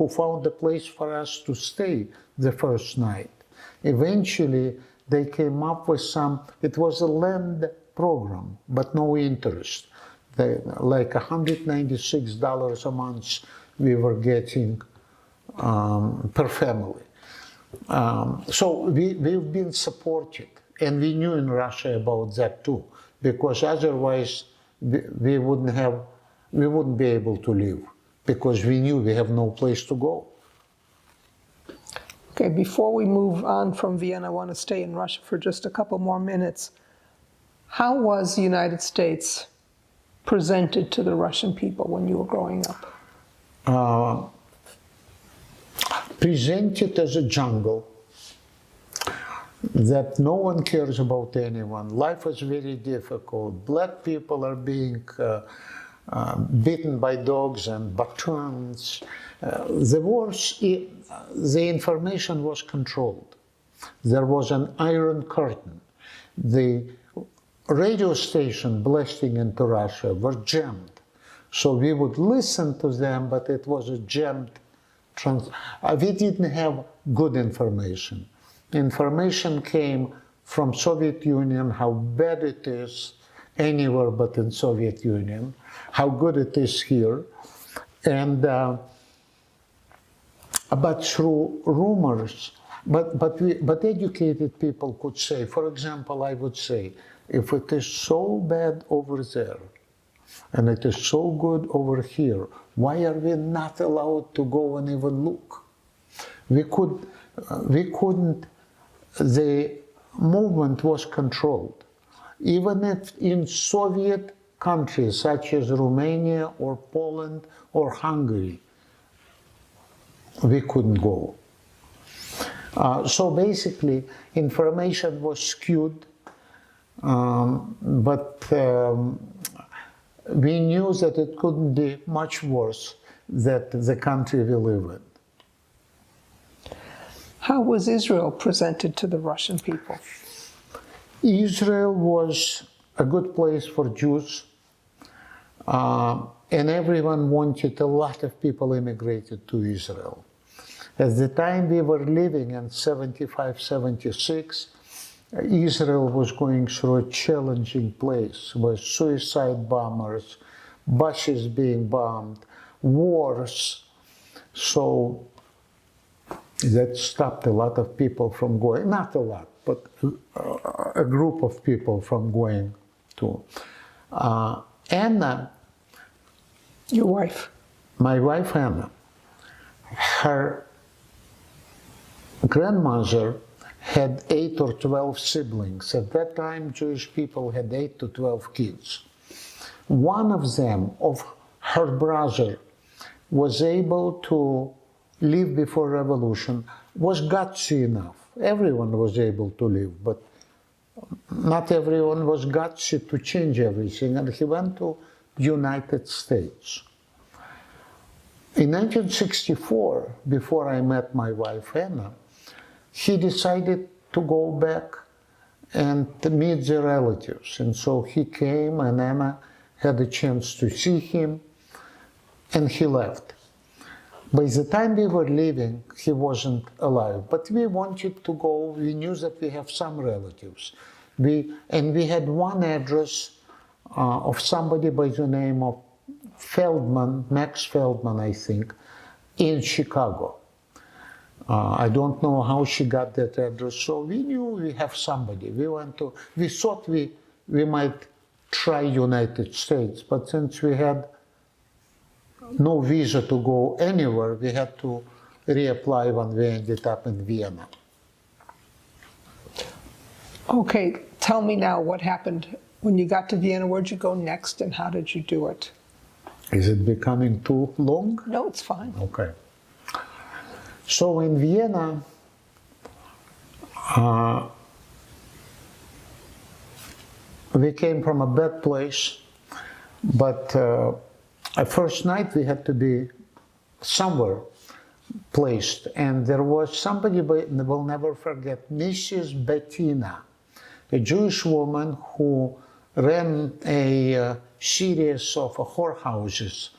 found a place for us to stay the first night. Eventually, they came up with it was a land program, but no interest. Like $196 a month we were getting per family. So we've been supported, and we knew in Russia about that too, because otherwise we wouldn't be able to live, because we knew we have no place to go. Okay, before we move on from Vienna, I want to stay in Russia for just a couple more minutes. How was the United States presented to the Russian people when you were growing up? Presented as a jungle that no one cares about anyone. Life is very difficult. Black people are being bitten by dogs and batons. The information was controlled. There was an iron curtain. The radio station blasting into Russia were jammed. So we would listen to them, but it was a jammed we didn't have good information. Information came from Soviet Union, how bad it is anywhere but in Soviet Union, how good it is here. And but through rumors, but educated people could say, for example, I would say, if it is so bad over there, and it is so good over here, why are we not allowed to go and even look? We couldn't, the movement was controlled. Even if in Soviet countries such as Romania or Poland or Hungary, we couldn't go. So basically, information was skewed, but we knew that it couldn't be much worse than the country we live in. How was Israel presented to the Russian people? Israel was a good place for Jews, and everyone wanted, a lot of people immigrated to Israel. At the time we were living in 75, 76, Israel was going through a challenging place with suicide bombers, buses being bombed, wars. So that stopped a lot of people from going, not a lot, but a group of people from going to. Anna, Your wife. my wife Anna, her grandmother had 8 or 12 siblings. At that time, Jewish people had 8 to 12 kids. One of them, of her brother, was able to live before revolution, was gutsy enough. Everyone was able to live, but not everyone was gutsy to change everything, and he went to United States. In 1964, before I met my wife Anna, he decided to go back and to meet the relatives. And so he came, and Anna had a chance to see him, and he left. By the time we were leaving, he wasn't alive. But we wanted to go. We knew that we have some relatives. We had one address of somebody by the name of Feldman, Max Feldman, I think, in Chicago. I don't know how she got that address, so we knew we have somebody. We thought we might try United States, but since we had no visa to go anywhere, we had to reapply when we ended up in Vienna. Okay, tell me now what happened when you got to Vienna. Where'd you go next, and how did you do it? Is it becoming too long? No, it's fine. Okay. So in Vienna, we came from a bad place, but the first night we had to be somewhere placed, and there was somebody, we'll never forget, Mrs. Bettina, a Jewish woman who ran a series of whorehouses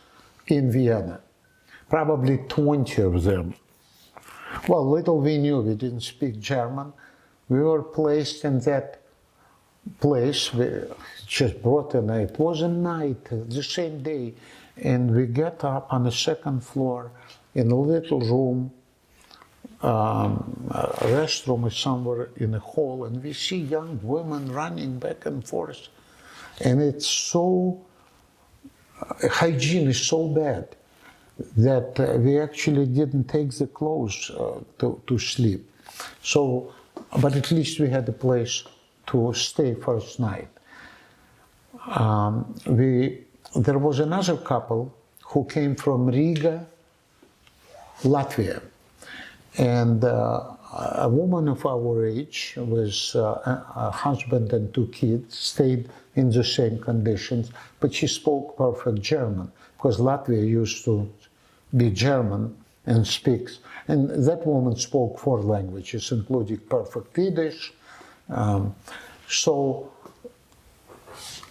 in Vienna, probably 20 of them. Well, little we knew, we didn't speak German. We were placed in that place. We just brought in, it was a night, the same day, and we get up on the second floor in a little room. A restroom is somewhere in a hall, and we see young women running back and forth. And it's so, hygiene is so bad that we actually didn't take the clothes to sleep. So, but at least we had a place to stay first night. There was another couple who came from Riga, Latvia. And a woman of our age with a husband and 2 kids stayed in the same conditions, but she spoke perfect German, because Latvia used to be German and speaks. And that woman spoke 4 languages, including perfect Yiddish. So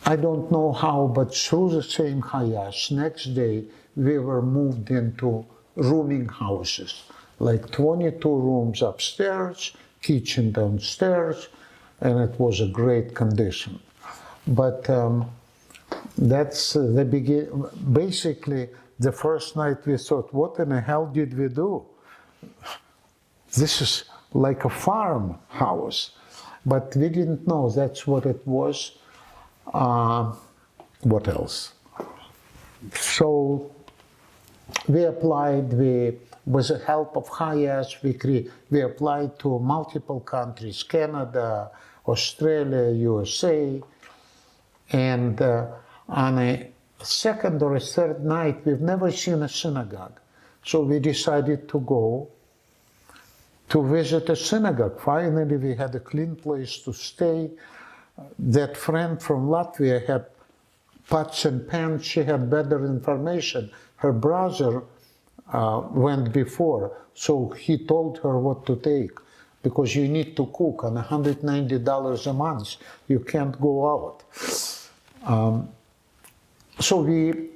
I don't know how, but through the same Hayash, next day we were moved into rooming houses, like 22 rooms upstairs, kitchen downstairs, and it was a great condition. But that's the beginning. Basically, the first night we thought, what in the hell did we do? This is like a farmhouse. But we didn't know that's what it was. What else? So we applied, with the help of Hayash, we applied to multiple countries, Canada, Australia, USA, and on a second or a third night, we've never seen a synagogue. So we decided to go to visit a synagogue. Finally, we had a clean place to stay. That friend from Latvia had pots and pans. She had better information. Her brother went before, so he told her what to take, because you need to cook on $190 a month. You can't go out. So we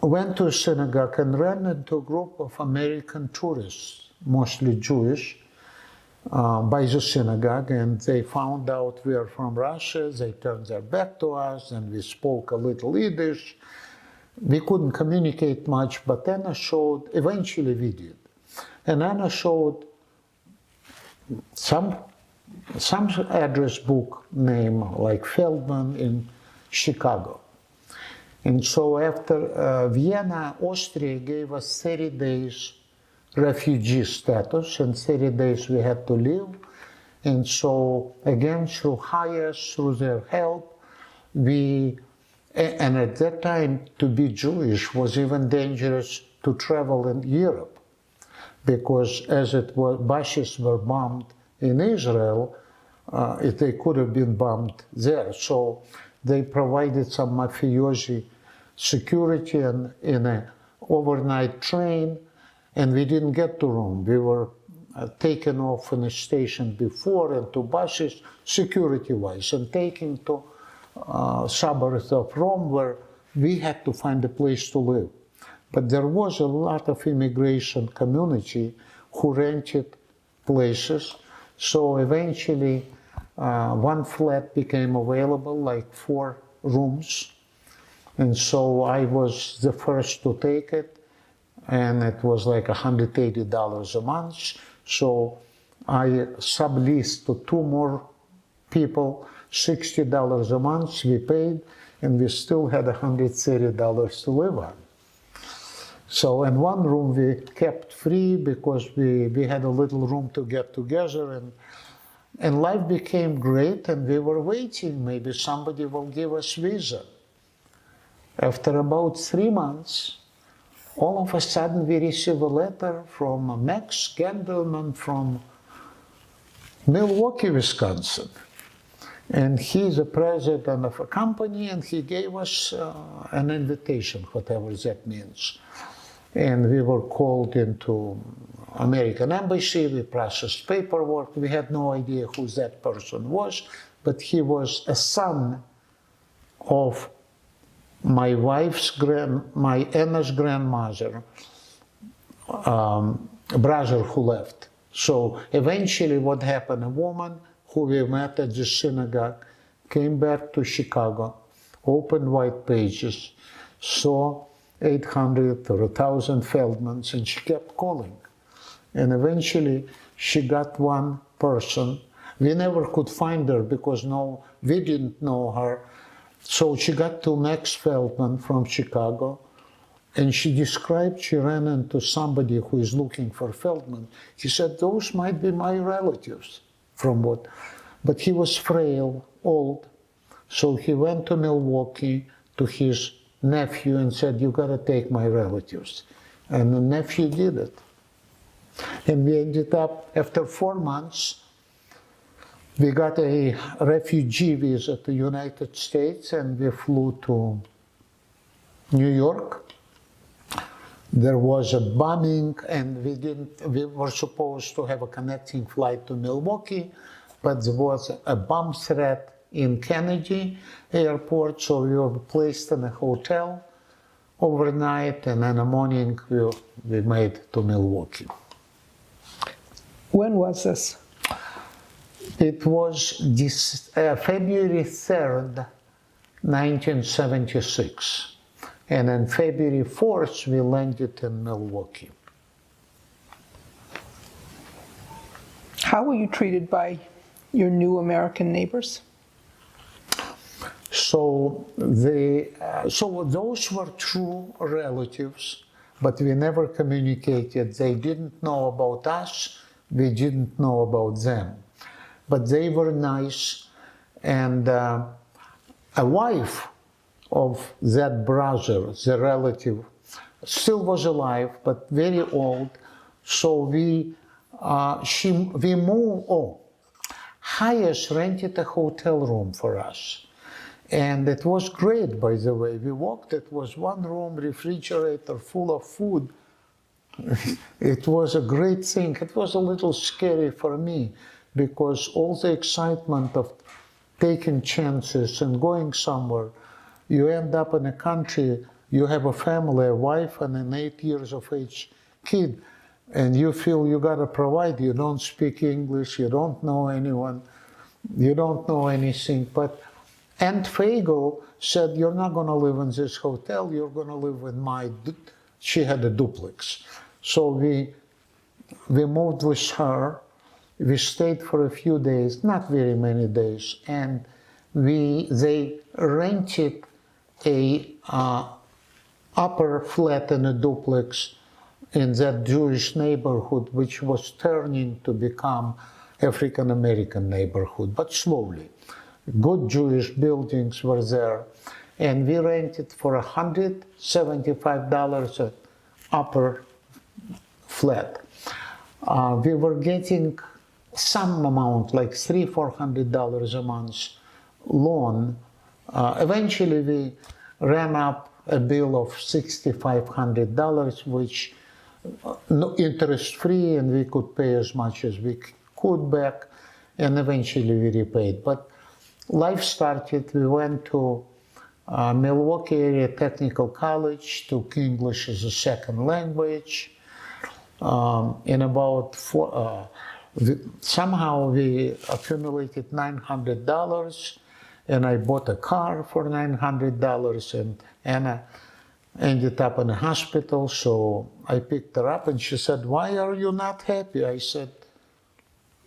went to a synagogue and ran into a group of American tourists, mostly Jewish, by the synagogue, and they found out we are from Russia. They turned their back to us, and we spoke a little Yiddish. We couldn't communicate much, but Anna showed, eventually we did. And Anna showed some address book name like Feldman in Chicago. And so after Vienna, Austria gave us 30 days refugee status, and 30 days we had to leave. And so again, through hires, through their help, and at that time, to be Jewish was even dangerous to travel in Europe, because as it was, buses were bombed in Israel, they could have been bombed there. So they provided some mafiosi security and in an overnight train, and we didn't get to Rome. We were taken off in a station before and to buses, security-wise, and taken to suburbs of Rome where we had to find a place to live. But there was a lot of immigration community who rented places. So eventually one flat became available, like 4 rooms. And so I was the first to take it, and it was like $180 a month. So I subleased to 2 more people, $60 a month we paid, and we still had $130 to live on. So in one room we kept free because we had a little room to get together, and life became great, and we were waiting, maybe somebody will give us visa. After about 3 months, all of a sudden we receive a letter from Max Gendelman from Milwaukee, Wisconsin. And he's the president of a company, and he gave us an invitation, whatever that means. And we were called into American Embassy, we processed paperwork. We had no idea who that person was, but he was a son of my Anna's grandmother, brother who left. So eventually what happened, a woman who we met at the synagogue came back to Chicago, opened White Pages, saw 800 or 1,000 Feldmans, and she kept calling. And eventually she got one person. We never could find her because we didn't know her. So she got to Max Feldman from Chicago, and she described she ran into somebody who is looking for Feldman. He said, those might be my relatives, but he was frail, old. So he went to Milwaukee to his nephew and said, you gotta take my relatives. And the nephew did it. And we ended up, after 4 months, we got a refugee visa to the United States, and we flew to New York. There was a bombing, and we were supposed to have a connecting flight to Milwaukee, but there was a bomb threat in Kennedy Airport, so we were placed in a hotel overnight, and in the morning we made to Milwaukee. When was this? It was February 3rd, 1976. And on February 4th, we landed in Milwaukee. How were you treated by your new American neighbors? So those were true relatives, but we never communicated. They didn't know about us, we didn't know about them. But they were nice, and a wife of that brother, the relative, still was alive, but very old. So Hayes rented a hotel room for us. And it was great, by the way. We walked, it was one room, refrigerator full of food. It was a great thing. It was a little scary for me because all the excitement of taking chances and going somewhere, you end up in a country, you have a family, a wife, and an 8 years of age kid, and you feel you gotta provide. You don't speak English, you don't know anyone, you don't know anything. But Aunt Fagel said, you're not gonna live in this hotel, you're gonna live in she had a duplex. So we moved with her. We stayed for a few days, not very many days, and they rented a upper flat in a duplex in that Jewish neighborhood, which was turning to become African American neighborhood, but slowly. Good Jewish buildings were there, and we rented for $175 an upper flat. We were getting some amount, like $300-400 a month loan. Eventually we ran up a bill of $6,500, which no interest free, and we could pay as much as we could back, and eventually we repaid. But life started. We went to Milwaukee Area Technical College, took English as a second language. In about somehow we accumulated $900, and I bought a car for $900, and Anna ended up in a hospital, so I picked her up, and she said, why are you not happy? I said,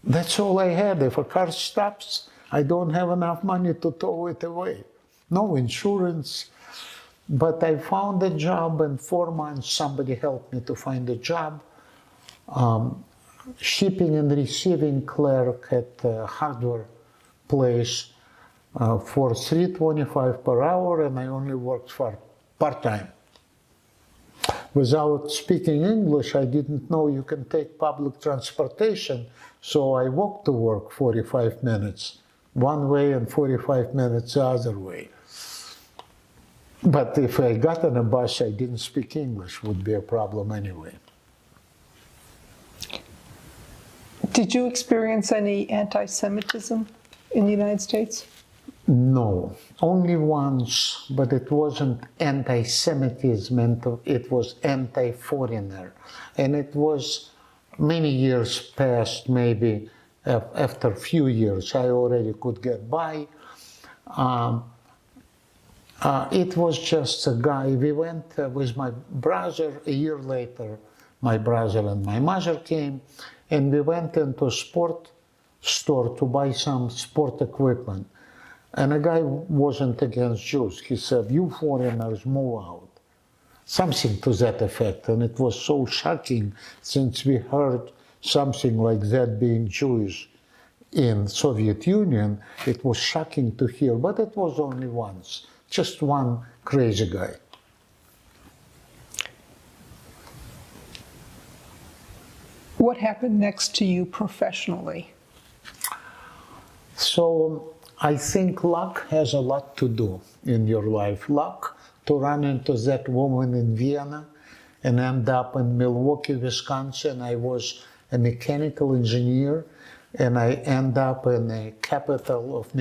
that's all I had. If a car stops, I don't have enough money to tow it away. No insurance. But I found a job. In 4 months, somebody helped me to find a job. Shipping and receiving clerk at a hardware place for $3.25 per hour, and I only worked for part-time. Without speaking English, I didn't know you can take public transportation, so I walked to work 45 minutes one way and 45 minutes the other way. But if I got on a bus, I didn't speak English, would be a problem anyway. Did you experience any anti-Semitism in the United States? No, only once, but it wasn't anti-Semitism, it was anti-foreigner. And it was many years past, maybe after a few years, I already could get by. It was just a guy. We went with my brother a year later. My brother and my mother came, and we went into a sport store to buy some sport equipment. And a guy wasn't against Jews. He said, you foreigners, move out. Something to that effect. And it was so shocking, since we heard something like that being Jewish in Soviet Union. It was shocking to hear, but it was only once. Just one crazy guy. What happened next to you professionally? So I think luck has a lot to do in your life. Luck to run into that woman in Vienna and end up in Milwaukee, Wisconsin. I was a mechanical engineer, and I end up in a capital of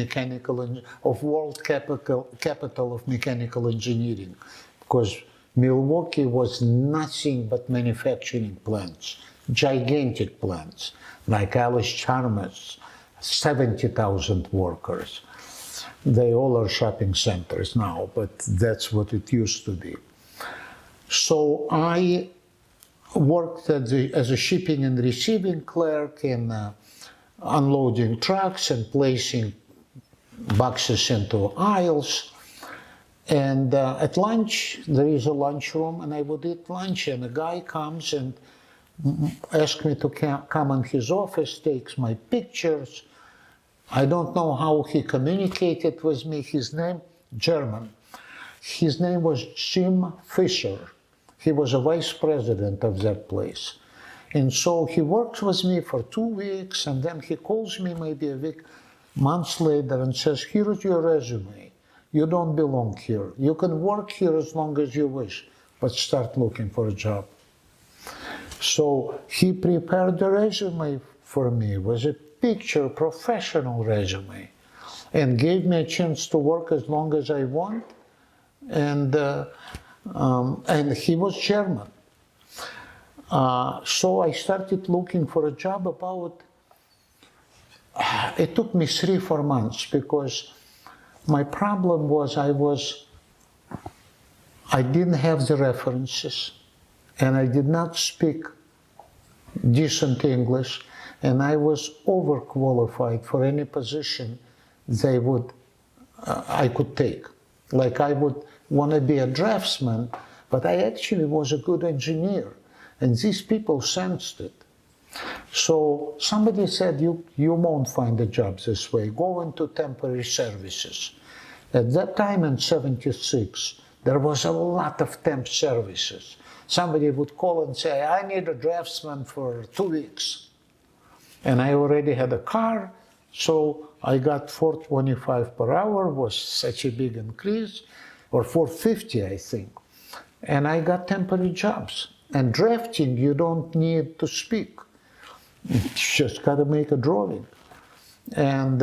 world capital of mechanical engineering, because Milwaukee was nothing but manufacturing plants, gigantic plants, like Alice Chalmers, 70,000 workers. They all are shopping centers now, but that's what it used to be. So I worked as a shipping and receiving clerk in unloading trucks and placing boxes into aisles. And at lunch, there is a lunchroom, and I would eat lunch, and a guy comes and asks me to come in his office, takes my pictures. I don't know how he communicated with me. His name, German. His name was Jim Fisher. He was a vice president of that place. And so he worked with me for 2 weeks, and then he calls me maybe a month later and says, here's your resume. you don't belong here. You can work here as long as you wish, but start looking for a job. So he prepared a resume for me. It was a picture, professional resume, and gave me a chance to work as long as I want. And he was German. So I started looking for a job it took me 3-4 months, because my problem was I didn't have the references, and I did not speak decent English, and I was overqualified for any position I could take. Like, I would want to be a draftsman, but I actually was a good engineer, and these people sensed it. So somebody said, you won't find a job this way, go into temporary services. At that time in '76, there was a lot of temp services. Somebody would call and say, I need a draftsman for 2 weeks. And I already had a car, so I got $4.25 per hour, was such a big increase, or $4.50, I think. And I got temporary jobs. And drafting, you don't need to speak. You just got to make a drawing. And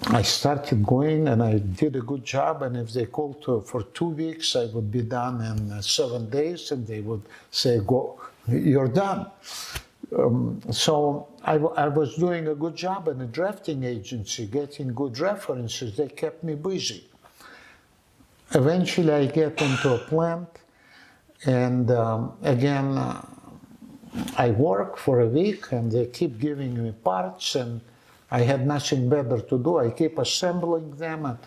I started going, and I did a good job, and if they called for 2 weeks, I would be done in 7 days, and they would say, go, you're done. So I was doing a good job in a drafting agency, getting good references. They kept me busy. Eventually I get into a plant, and again, I work for a week, and they keep giving me parts, and I had nothing better to do. I keep assembling them, and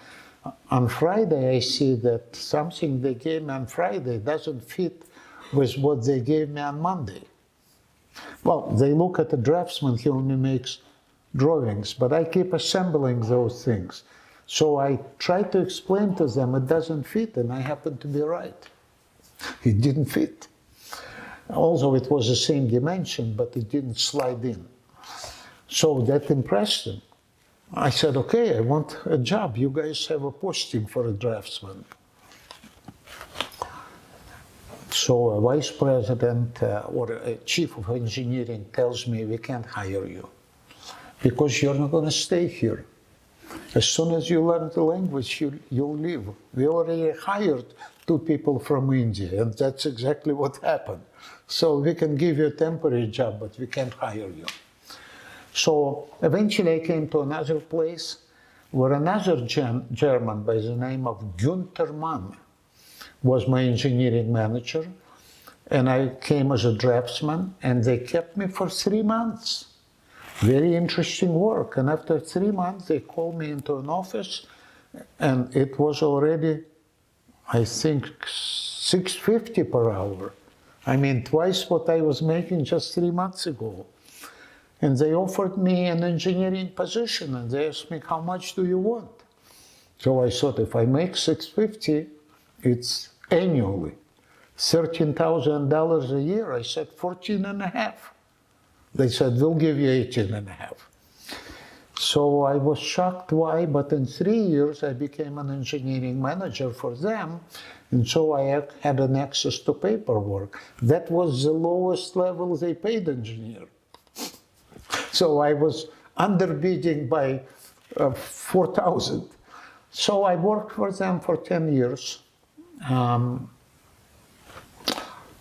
on Friday I see that something they gave me on Friday doesn't fit with what they gave me on Monday. Well, they look at the draftsman, he only makes drawings, but I keep assembling those things. So I try to explain to them it doesn't fit, and I happen to be right. It didn't fit. Also, it was the same dimension, but it didn't slide in. So that impressed them. I said, okay, I want a job. You guys have a posting for a draftsman. So a vice president or a chief of engineering tells me, we can't hire you because you're not going to stay here. As soon as you learn the language, you'll leave. We already hired 2 people from India, and that's exactly what happened. So we can give you a temporary job, but we can't hire you. So eventually I came to another place where another German by the name of Günther Mann was my engineering manager, and I came as a draftsman, and they kept me for 3 months. Very interesting work. And after 3 months, they called me into an office, and it was already, I think, $6.50 per hour. I mean, twice what I was making just 3 months ago. And they offered me an engineering position, and they asked me, how much do you want? So I thought, if I make $6.50, it's annually $13,000 a year. I said, 14.5. They said, we'll give you 18.5. So I was shocked why, but in 3 years I became an engineering manager for them, and so I had an access to paperwork. That was the lowest level they paid engineer. So I was underbidding by 4,000. So I worked for them for 10 years.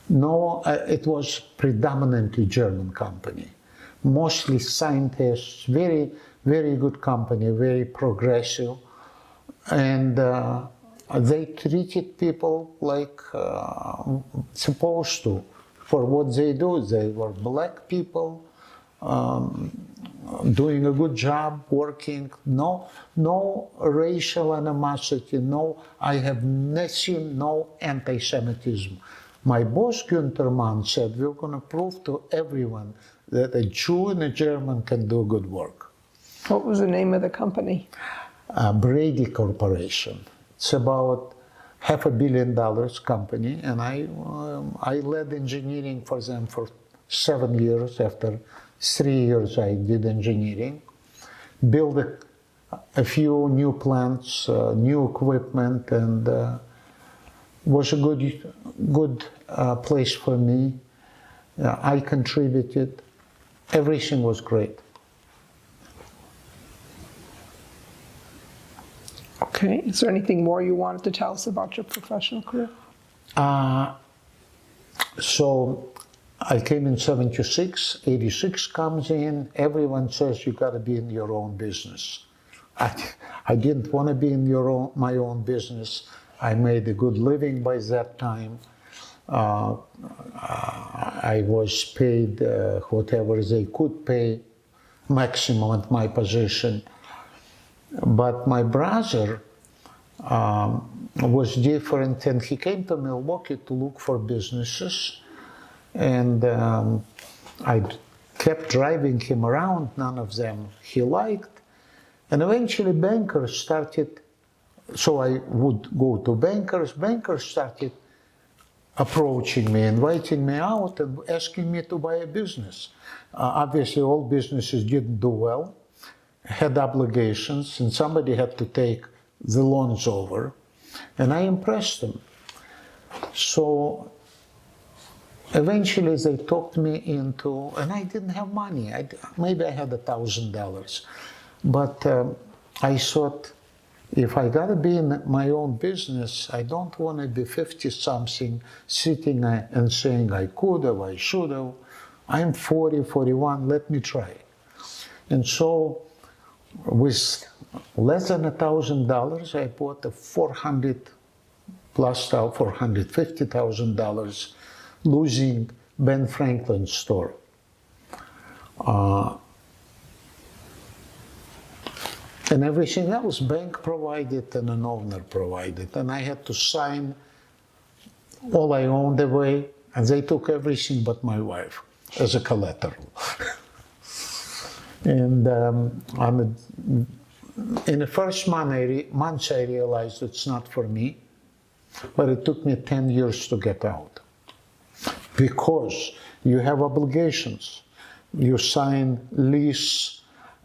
It was predominantly German company, mostly scientists, very, very good company, very progressive, and they treated people like supposed to for what they do. They were black people, doing a good job, working, no racial animosity, I have nothing, no anti-Semitism. My boss, Günther Mann, said, we're going to prove to everyone that a Jew and a German can do good work. What was the name of the company? Brady Corporation. It's about $500 million company, and I led engineering for them for 7 years. After 3 years, I did engineering, built a few new plants, new equipment, and was a good place for me. I contributed. Everything was great. Okay. Is there anything more you wanted to tell us about your professional career? So I came in 76, 86 comes in, everyone says you got to be in your own business. I didn't want to be in my own business. I made a good living by that time. I was paid whatever they could pay, maximum at my position. But my brother was different, and he came to Milwaukee to look for businesses. And I kept driving him around, none of them he liked. And eventually bankers started, so I would go to bankers. Bankers started approaching me, inviting me out and asking me to buy a business. Obviously all businesses didn't do well, had obligations, and somebody had to take the loans over. And I impressed them. So eventually they talked me into, and I didn't have money. Maybe I had $1,000. But I thought, if I gotta be in my own business, I don't want to be 50-something sitting and saying I could have, I should have. I'm 40, 41, let me try. And so with less than $1,000, I bought a $450,000 losing Ben Franklin store. And everything else, bank provided and an owner provided. And I had to sign all I owned away, and they took everything but my wife as a collateral. And in the first months I realized it's not for me, but it took me 10 years to get out. Because you have obligations. You sign lease,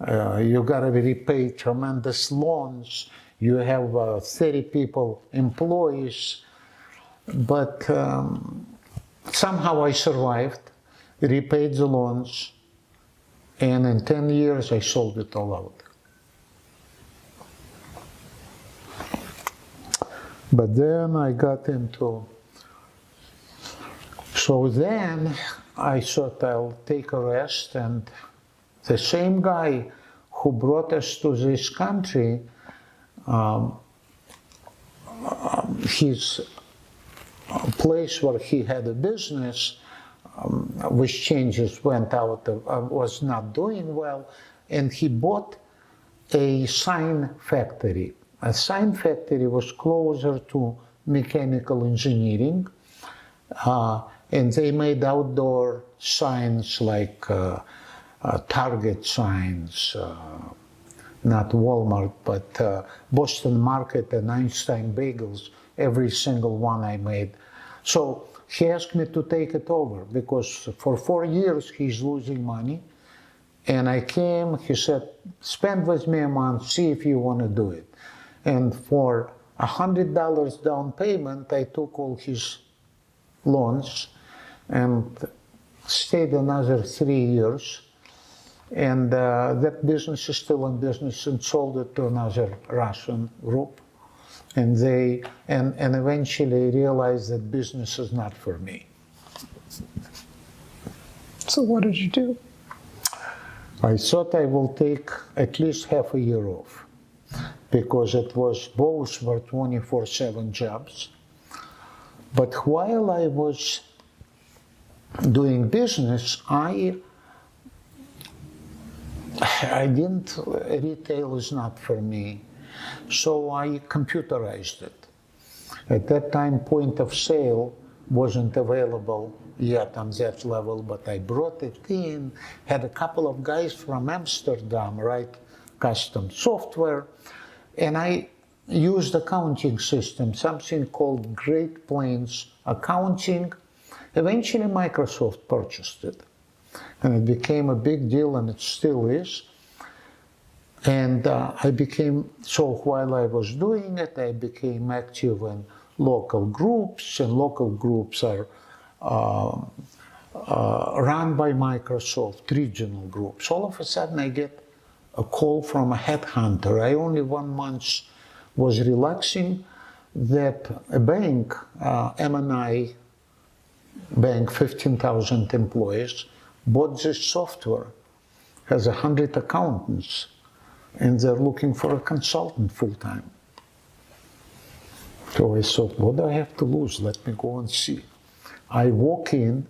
you gotta repay tremendous loans, you have 30 people, employees, but somehow I survived, repaid the loans, and in 10 years I sold it all out. But then I got into, so then I thought I'll take a rest, and the same guy who brought us to this country, his place where he had a business, which changes went out, was not doing well, and he bought a sign factory. A sign factory was closer to mechanical engineering, and they made outdoor signs like Target signs, not Walmart, but Boston Market and Einstein Bagels, every single one I made. So he asked me to take it over because for 4 years he's losing money. And I came, he said, spend with me a month, see if you want to do it. And for $100 down payment, I took all his loans and stayed another 3 years. And that business is still in business, and sold it to another Russian group. And they eventually realized that business is not for me. So what did you do? I thought I will take at least half a year off, because it was both were 24/7 jobs. But while I was doing business, I didn't, retail is not for me, so I computerized it. At that time, point of sale wasn't available yet on that level, but I brought it in, had a couple of guys from Amsterdam write custom software, and I used accounting system, something called Great Plains Accounting. Eventually Microsoft purchased it, and it became a big deal, and it still is. And so while I was doing it, I became active in local groups, and local groups are run by Microsoft, regional groups. All of a sudden I get a call from a headhunter. I only 1 month was relaxing that a bank, M&I Bank, 15,000 employees, bought this software, has 100 accountants, and they're looking for a consultant full-time. So I thought, what do I have to lose? Let me go and see. I walk in,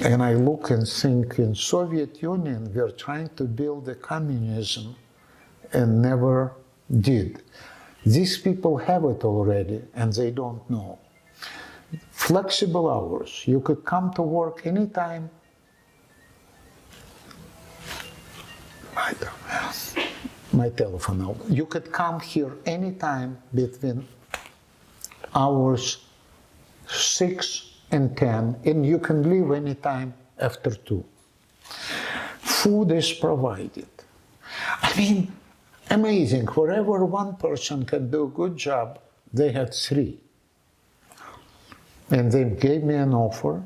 and I look and think, in Soviet Union, we're trying to build a communism and never did. These people have it already, and they don't know. Flexible hours. You could come to work anytime. My telephone now. You could come here anytime between hours 6 and 10, and you can leave anytime after 2. Food is provided. I mean, amazing. Wherever one person can do a good job, they had 3. And they gave me an offer,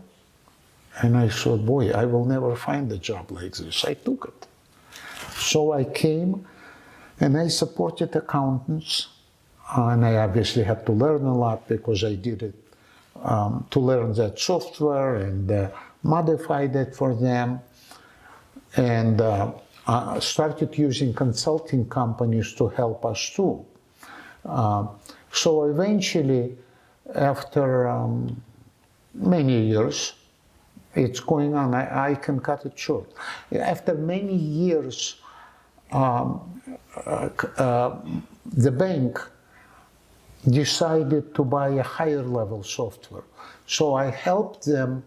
and I thought, boy, I will never find a job like this. I took it. So I came, and I supported accountants, and I obviously had to learn a lot because I did it to learn that software and modified it for them, and started using consulting companies to help us too. So eventually, after many years, it's going on, I can cut it short. After many years, the bank decided to buy a higher level software. So I helped them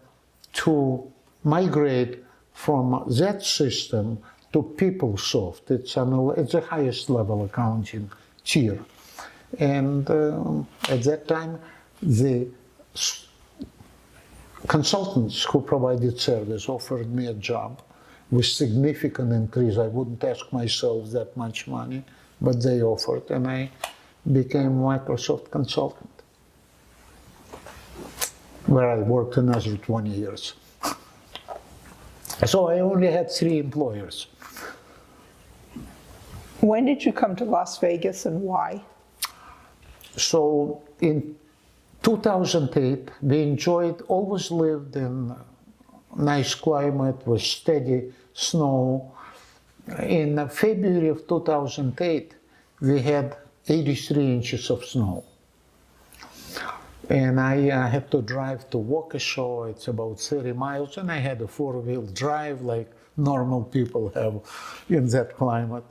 to migrate from that system to PeopleSoft. It's the highest level accounting tier. And at that time, the consultants who provided service offered me a job with significant increase. I wouldn't ask myself that much money, but they offered, and I became Microsoft consultant, where I worked another 20 years. So I only had 3 employers. When did you come to Las Vegas and why? So in 2008, we always lived in nice climate with steady snow. In February of 2008, we had 83 inches of snow. And I had to drive to Waukesha. It's about 30 miles, and I had a 4-wheel drive like normal people have in that climate.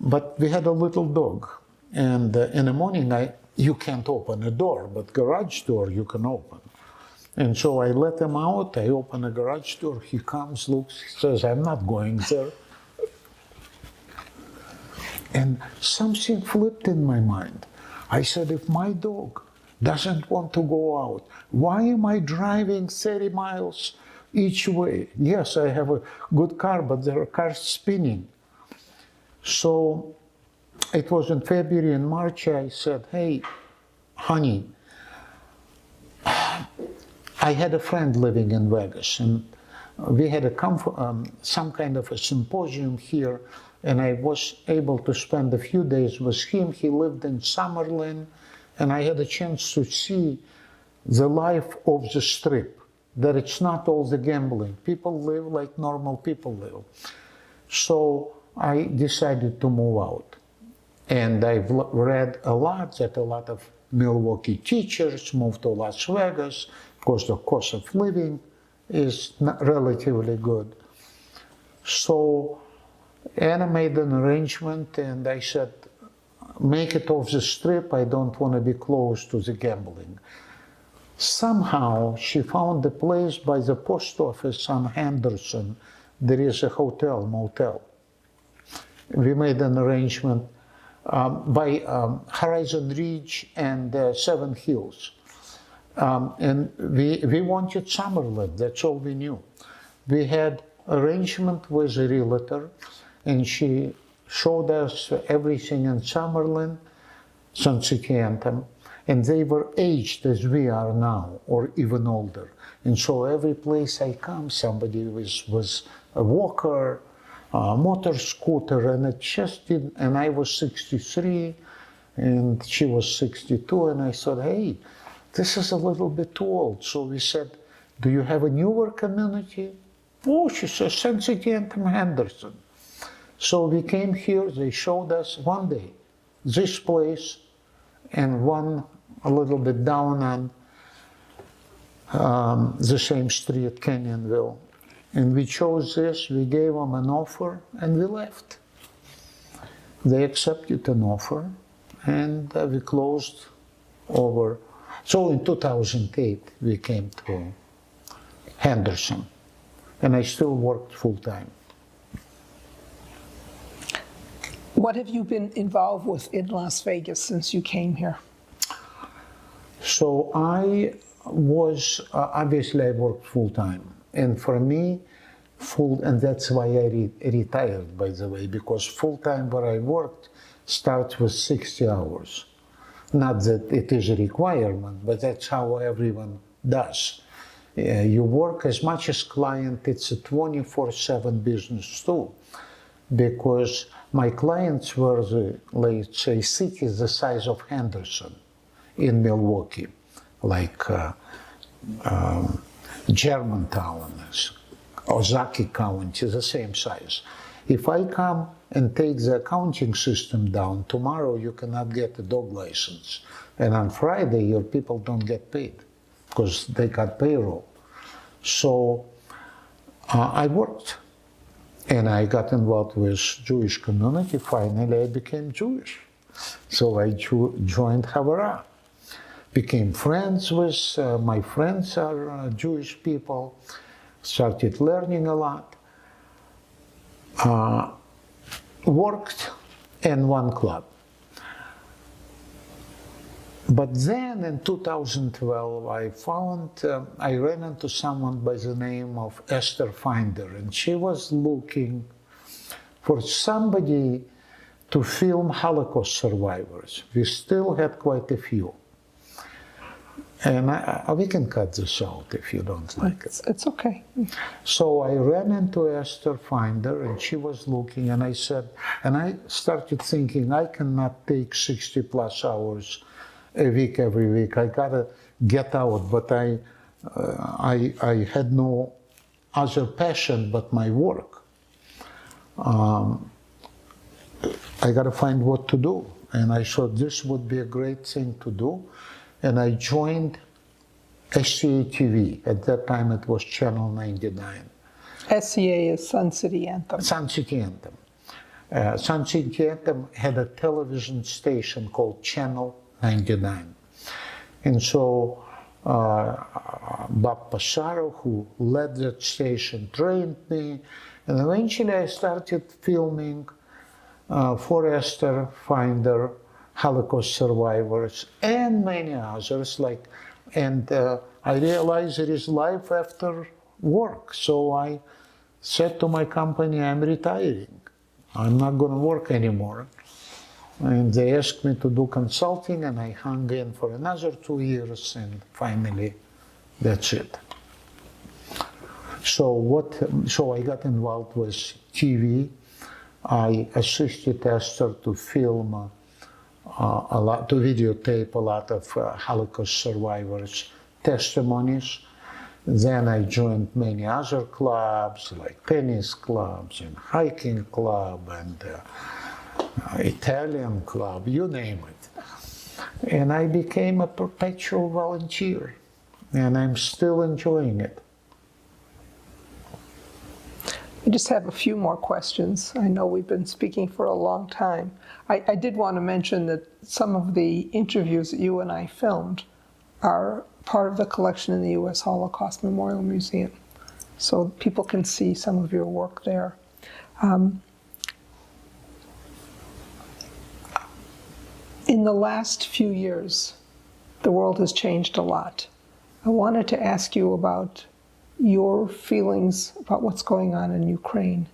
But we had a little dog, and in the morning you can't open a door, but garage door you can open. And so I let him out, I open a garage door, he comes, looks, he says, I'm not going there. And something flipped in my mind. I said, if my dog doesn't want to go out, why am I driving 30 miles each way? Yes, I have a good car, but there are cars spinning. So it was in February and March, I said, hey, honey, I had a friend living in Vegas, and we had some kind of a symposium here, and I was able to spend a few days with him. He lived in Summerlin, and I had a chance to see the life of the Strip, that it's not all the gambling. People live like normal people live. So I decided to move out. And I've read a lot that a lot of Milwaukee teachers moved to Las Vegas because the cost of living is not relatively good. So Anna made an arrangement, and I said, make it off the Strip. I don't want to be close to the gambling. Somehow she found a place by the post office on Henderson. There is a hotel, motel. We made an arrangement by Horizon Ridge and Seven Hills. And we wanted Summerlin, that's all we knew. We had arrangement with a realtor, and she showed us everything in Summerlin, San City Anthem, and they were aged as we are now, or even older. And so every place I come, somebody was a walker, a motor scooter, and it just did, and I was 63, and she was 62, and I thought, hey, this is a little bit too old. So we said, do you have a newer community? Oh, she says, San City Anthem Henderson. So we came here, they showed us one day this place and one a little bit down on the same street, Canyonville. And we chose this, we gave them an offer, and we left. They accepted an offer, and we closed over. So in 2008, we came to Henderson, and I still worked full-time. What have you been involved with in Las Vegas since you came here? So I was, obviously I worked full-time, and for me, and that's why I retired, by the way, because full-time where I worked starts with 60 hours. Not that it is a requirement, but that's how everyone does. You work as much as client, it's a 24/7 business too, because my clients were, let's say, cities the size of Henderson in Milwaukee, like Germantown, Ozaukee County, the same size. If I come and take the accounting system down, tomorrow you cannot get a dog license. And on Friday, your people don't get paid because they got payroll. So I worked, and I got involved with Jewish community. Finally, I became Jewish. So I joined Havara, became friends with, my friends are Jewish people, started learning a lot. Worked in one club. But then in 2012, I ran into someone by the name of Esther Finder, and she was looking for somebody to film Holocaust survivors. We still had quite a few. And we can cut this out if you don't like it. It's okay. So I ran into Esther Finder, and she was looking, and I said, and I started thinking, I cannot take 60 plus hours a week every week. I gotta get out, but I had no other passion but my work. I gotta find what to do, and I thought this would be a great thing to do. And I joined SCA TV. At that time, it was Channel 99. SCA is Sun City Anthem. Sun City Anthem. Sun City Anthem had a television station called Channel 99. And so Bob Passaro, who led that station, trained me. And eventually I started filming for Esther Finder, Holocaust survivors, and many others. And I realized there is life after work. So I said to my company, I'm retiring. I'm not going to work anymore. And they asked me to do consulting, and I hung in for another 2 years, and finally, that's it. So I got involved with TV. I assisted Esther to film to videotape a lot of Holocaust survivors' testimonies. Then I joined many other clubs, like tennis clubs and hiking club and Italian club, you name it. And I became a perpetual volunteer, and I'm still enjoying it. I just have a few more questions. I know we've been speaking for a long time. I did want to mention that some of the interviews that you and I filmed are part of the collection in the U.S. Holocaust Memorial Museum, so people can see some of your work there. In the last few years, the world has changed a lot. I wanted to ask you about your feelings about what's going on in Ukraine.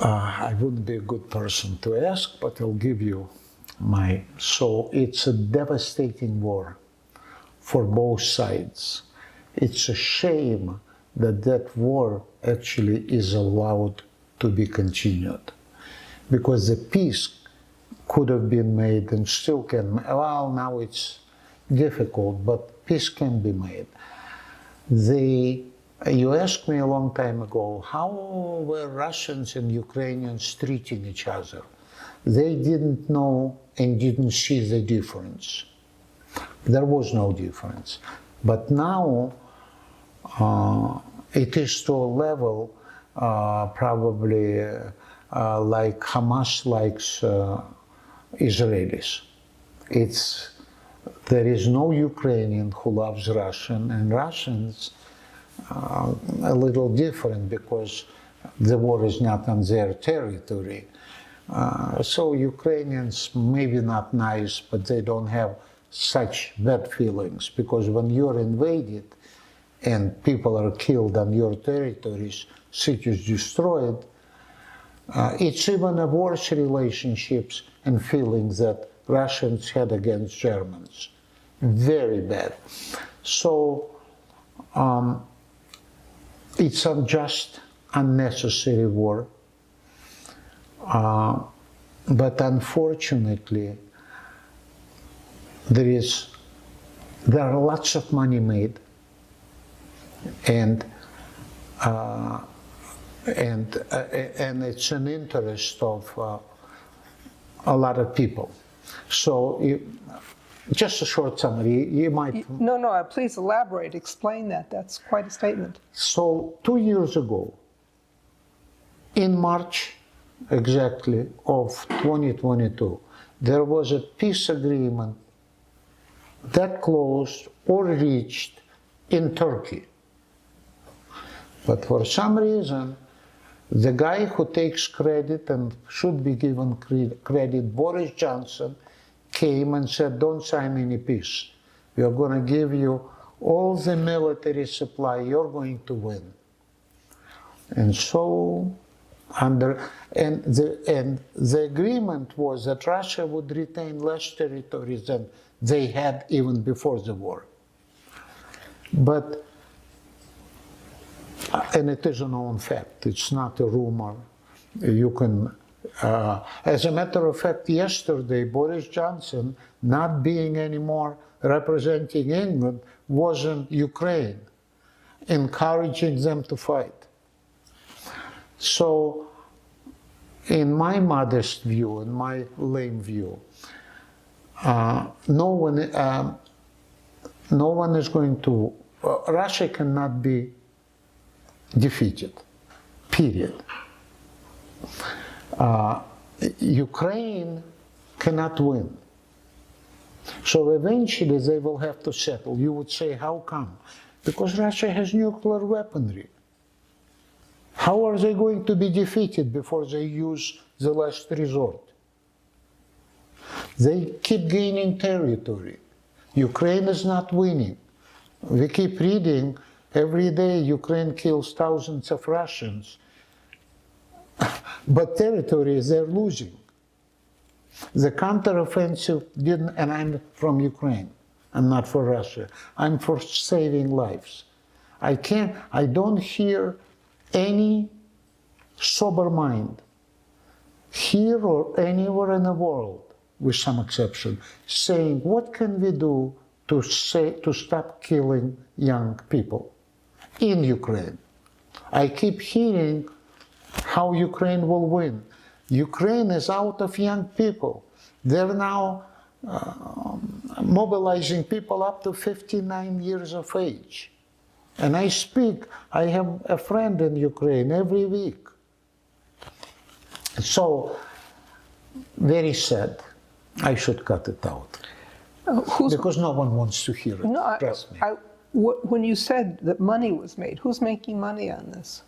I wouldn't be a good person to ask, but I'll give you my. So it's a devastating war for both sides. It's a shame that that war actually is allowed to be continued, because the peace could have been made and still can. Well, now it's difficult, but peace can be made. You asked me a long time ago, how were Russians and Ukrainians treating each other? They didn't know and didn't see the difference. There was no difference. But now it is to a level probably like Hamas likes Israelis. There is no Ukrainian who loves Russian, and Russians a little different because the war is not on their territory. So Ukrainians maybe not nice, but they don't have such bad feelings, because when you're invaded and people are killed on your territories, cities destroyed, it's even a worse relationships and feelings that Russians had against Germans. Very bad. So it's a just unnecessary war. But unfortunately, there are lots of money made, and it's an interest of a lot of people. So, just a short summary. You might. No, please elaborate, explain that. That's quite a statement. So 2 years ago, in March exactly of 2022, there was a peace agreement that closed or reached in Turkey. But for some reason, the guy who takes credit and should be given credit, Boris Johnson, came and said, don't sign any peace. We are going to give you all the military supply, you're going to win. And so, the agreement was that Russia would retain less territories than they had even before the war. But, and it is a known fact, it's not a rumor. You can, as a matter of fact, yesterday, Boris Johnson, not being anymore representing England, was in Ukraine, encouraging them to fight. So, in my modest view, in my lame view, no one is going to, Russia cannot be defeated, period. Ukraine cannot win. So eventually they will have to settle. You would say, how come? Because Russia has nuclear weaponry. How are they going to be defeated before they use the last resort? They keep gaining territory. Ukraine is not winning. We keep reading every day Ukraine kills thousands of Russians. But territory they're losing. The counteroffensive didn't, and I'm from Ukraine, I'm not for Russia. I'm for saving lives. I don't hear any sober mind here or anywhere in the world, with some exception, saying, what can we do to stop killing young people in Ukraine? I keep hearing how Ukraine will win. Ukraine is out of young people. They're now mobilizing people up to 59 years of age. And I have a friend in Ukraine every week. So, very sad. I should cut it out. Because no one wants to hear it, No, trust me. when you said that money was made, who's making money on this?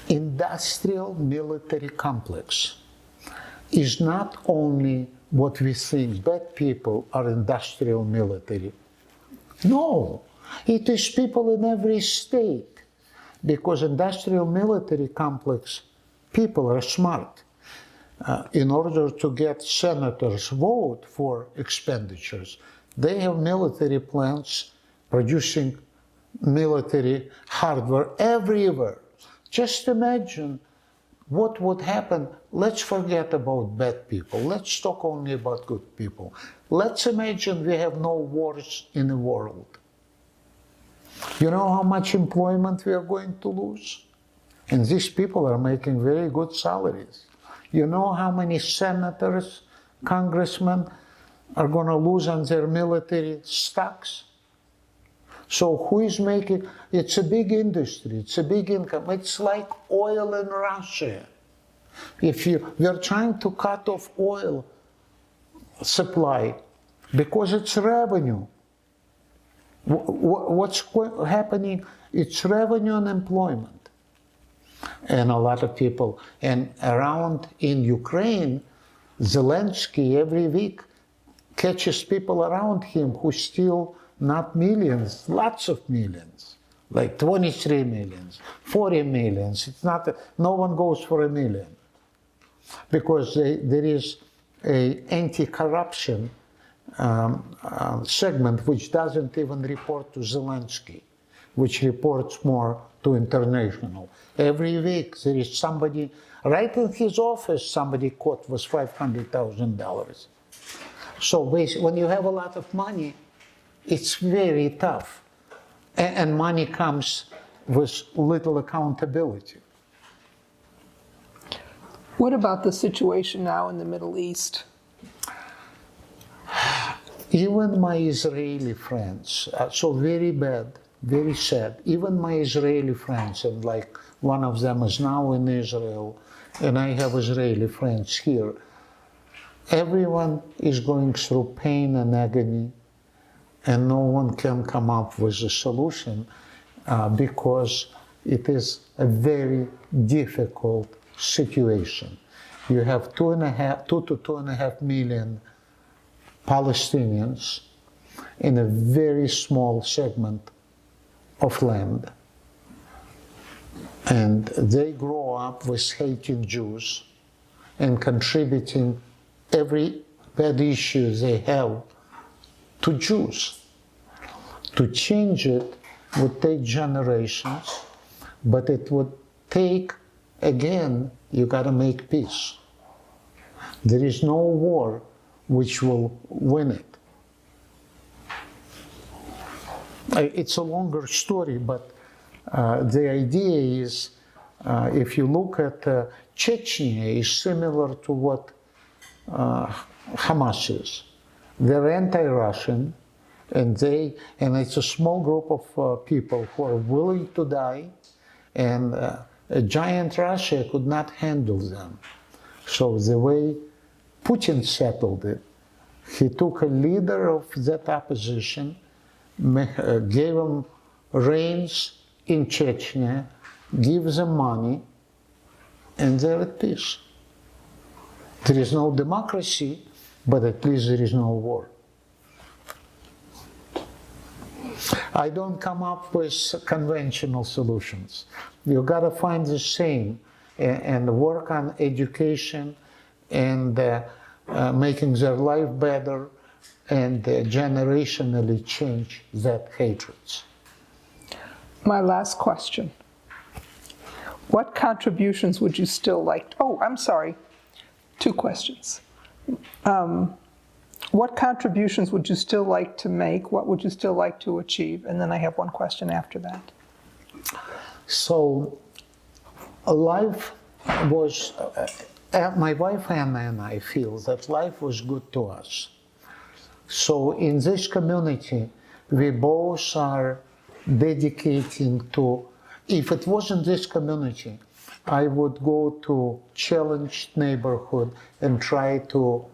Industrial military complex is not only what we think bad people are industrial military. No, It is people in every state, because industrial military complex people are smart. In order to get senators' vote for expenditures, they have military plants producing military hardware everywhere. Just imagine what would happen. Let's forget about bad people. Let's talk only about good people. Let's imagine we have no wars in the world. You know how much employment we are going to lose? And these people are making very good salaries. You know how many senators, congressmen are going to lose on their military stocks? So who is making, it's a big industry, it's a big income. It's like oil in Russia. If we're trying to cut off oil supply because it's revenue. What's happening? It's revenue and employment. And a lot of people, and around in Ukraine, Zelensky every week catches people around him who steal not millions, lots of millions, like 23 millions, 40 millions. It's not, no one goes for $1 million, because there is a anti-corruption segment which doesn't even report to Zelensky, which reports more to international. Every week there is somebody, right in his office, somebody caught with $500,000. So basically, when you have a lot of money, it's very tough. And money comes with little accountability. What about the situation now in the Middle East? Even my Israeli friends, so very bad, very sad. Even my Israeli friends, and like one of them is now in Israel, and I have Israeli friends here. Everyone is going through pain and agony, and no one can come up with a solution because it is a very difficult situation. You have 2 to 2.5 million Palestinians in a very small segment of land. And they grow up with hating Jews and contributing every bad issue they have to Jews. To change it would take generations, but it would take, again, you gotta make peace. There is no war which will win it. It's a longer story, but the idea is, if you look at Chechnya, is similar to what Hamas is. They're anti-Russian, and it's a small group of people who are willing to die, and a giant Russia could not handle them. So the way Putin settled it, he took a leader of that opposition, gave him reins in Chechnya, gives them money, and they're at peace. There is no democracy, but at least there is no war. I don't come up with conventional solutions. You gotta find the same and work on education and making their life better and generationally change that hatreds. My last question. What contributions would you still like? I'm sorry. 2 questions. What contributions would you still like to make? What would you still like to achieve? And then I have one question after that. So, life was, my wife Anna and I feel that life was good to us. So in this community, we both are dedicating to, if it wasn't this community, I would go to challenged neighborhood and try to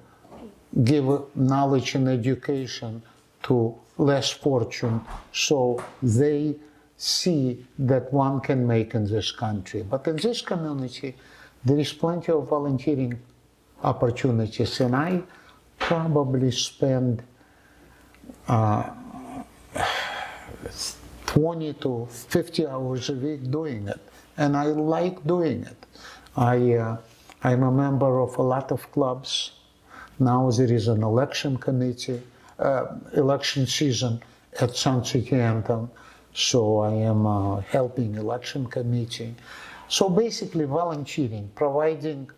give knowledge and education to less fortunate, so they see that one can make in this country. But in this community, there is plenty of volunteering opportunities, and I probably spend 20 to 50 hours a week doing it. And I like doing it. I'm a member of a lot of clubs. Now there is an election committee, election season at San Anthem. So I am helping election committee. So basically volunteering, providing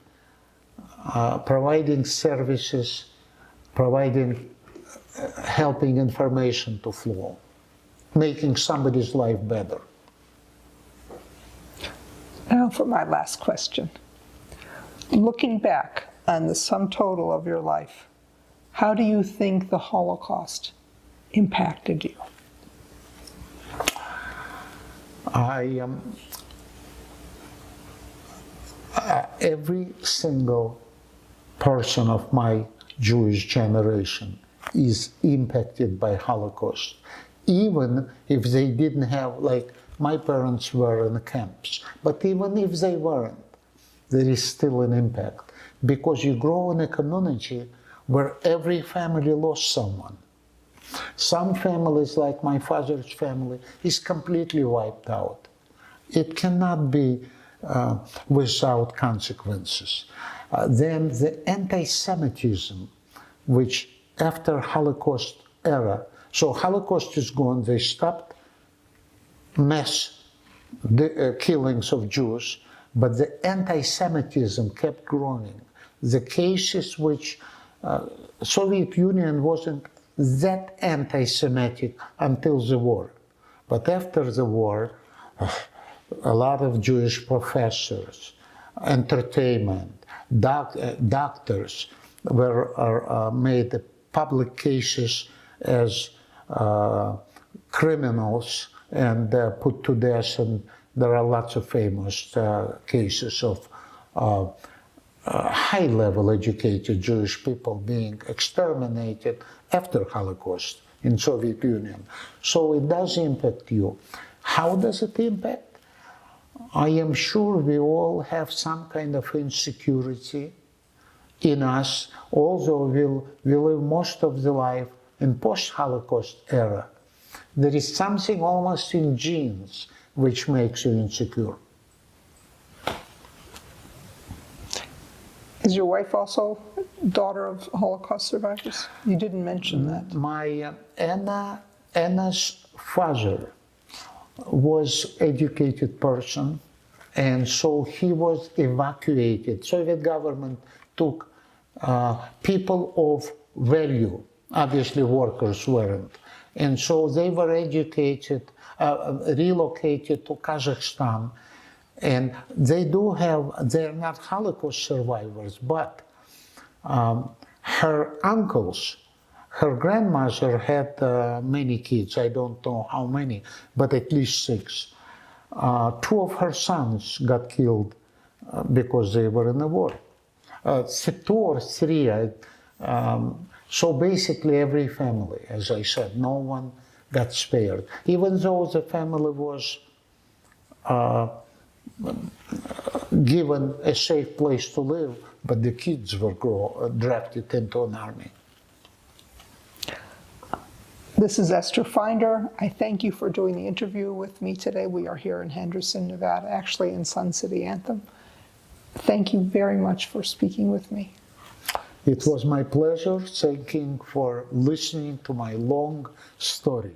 services, helping information to flow, making somebody's life better. Now for my last question. Looking back on the sum total of your life, how do you think the Holocaust impacted you? Every single person of my Jewish generation is impacted by Holocaust, even if they didn't have, like my parents were in camps, but even if they weren't, there is still an impact, because you grow in a community where every family lost someone. Some families, like my father's family, is completely wiped out. It cannot be without consequences. Then the anti-Semitism, which after Holocaust era, so Holocaust is gone, they stopped mass killings of Jews, but the anti-Semitism kept growing. The cases which Soviet Union wasn't that anti-Semitic until the war. But after the war, a lot of Jewish professors, entertainment, doctors were made public cases as criminals and put to death, and there are lots of famous cases of high-level educated Jewish people being exterminated after Holocaust in Soviet Union. So it does impact you. How does it impact? I am sure we all have some kind of insecurity in us, although we live most of the life in post-Holocaust era. There is something almost in genes which makes you insecure. Is your wife also daughter of Holocaust survivors? You didn't mention that. My Anna's father was educated person, and so he was evacuated. Soviet government took people of value, obviously workers weren't, and so they were educated, relocated to Kazakhstan, and they're not Holocaust survivors, but her uncles, her grandmother had many kids, I don't know how many, but at least 6. 2 of her sons got killed because they were in the war. 2 or 3, so basically every family, as I said, no one got spared. Even though the family was given a safe place to live, but the kids were drafted into an army. This is Esther Finder. I thank you for doing the interview with me today. We are here in Henderson, Nevada, actually in Sun City Anthem. Thank you very much for speaking with me. It was my pleasure. Thank you for listening to my long story.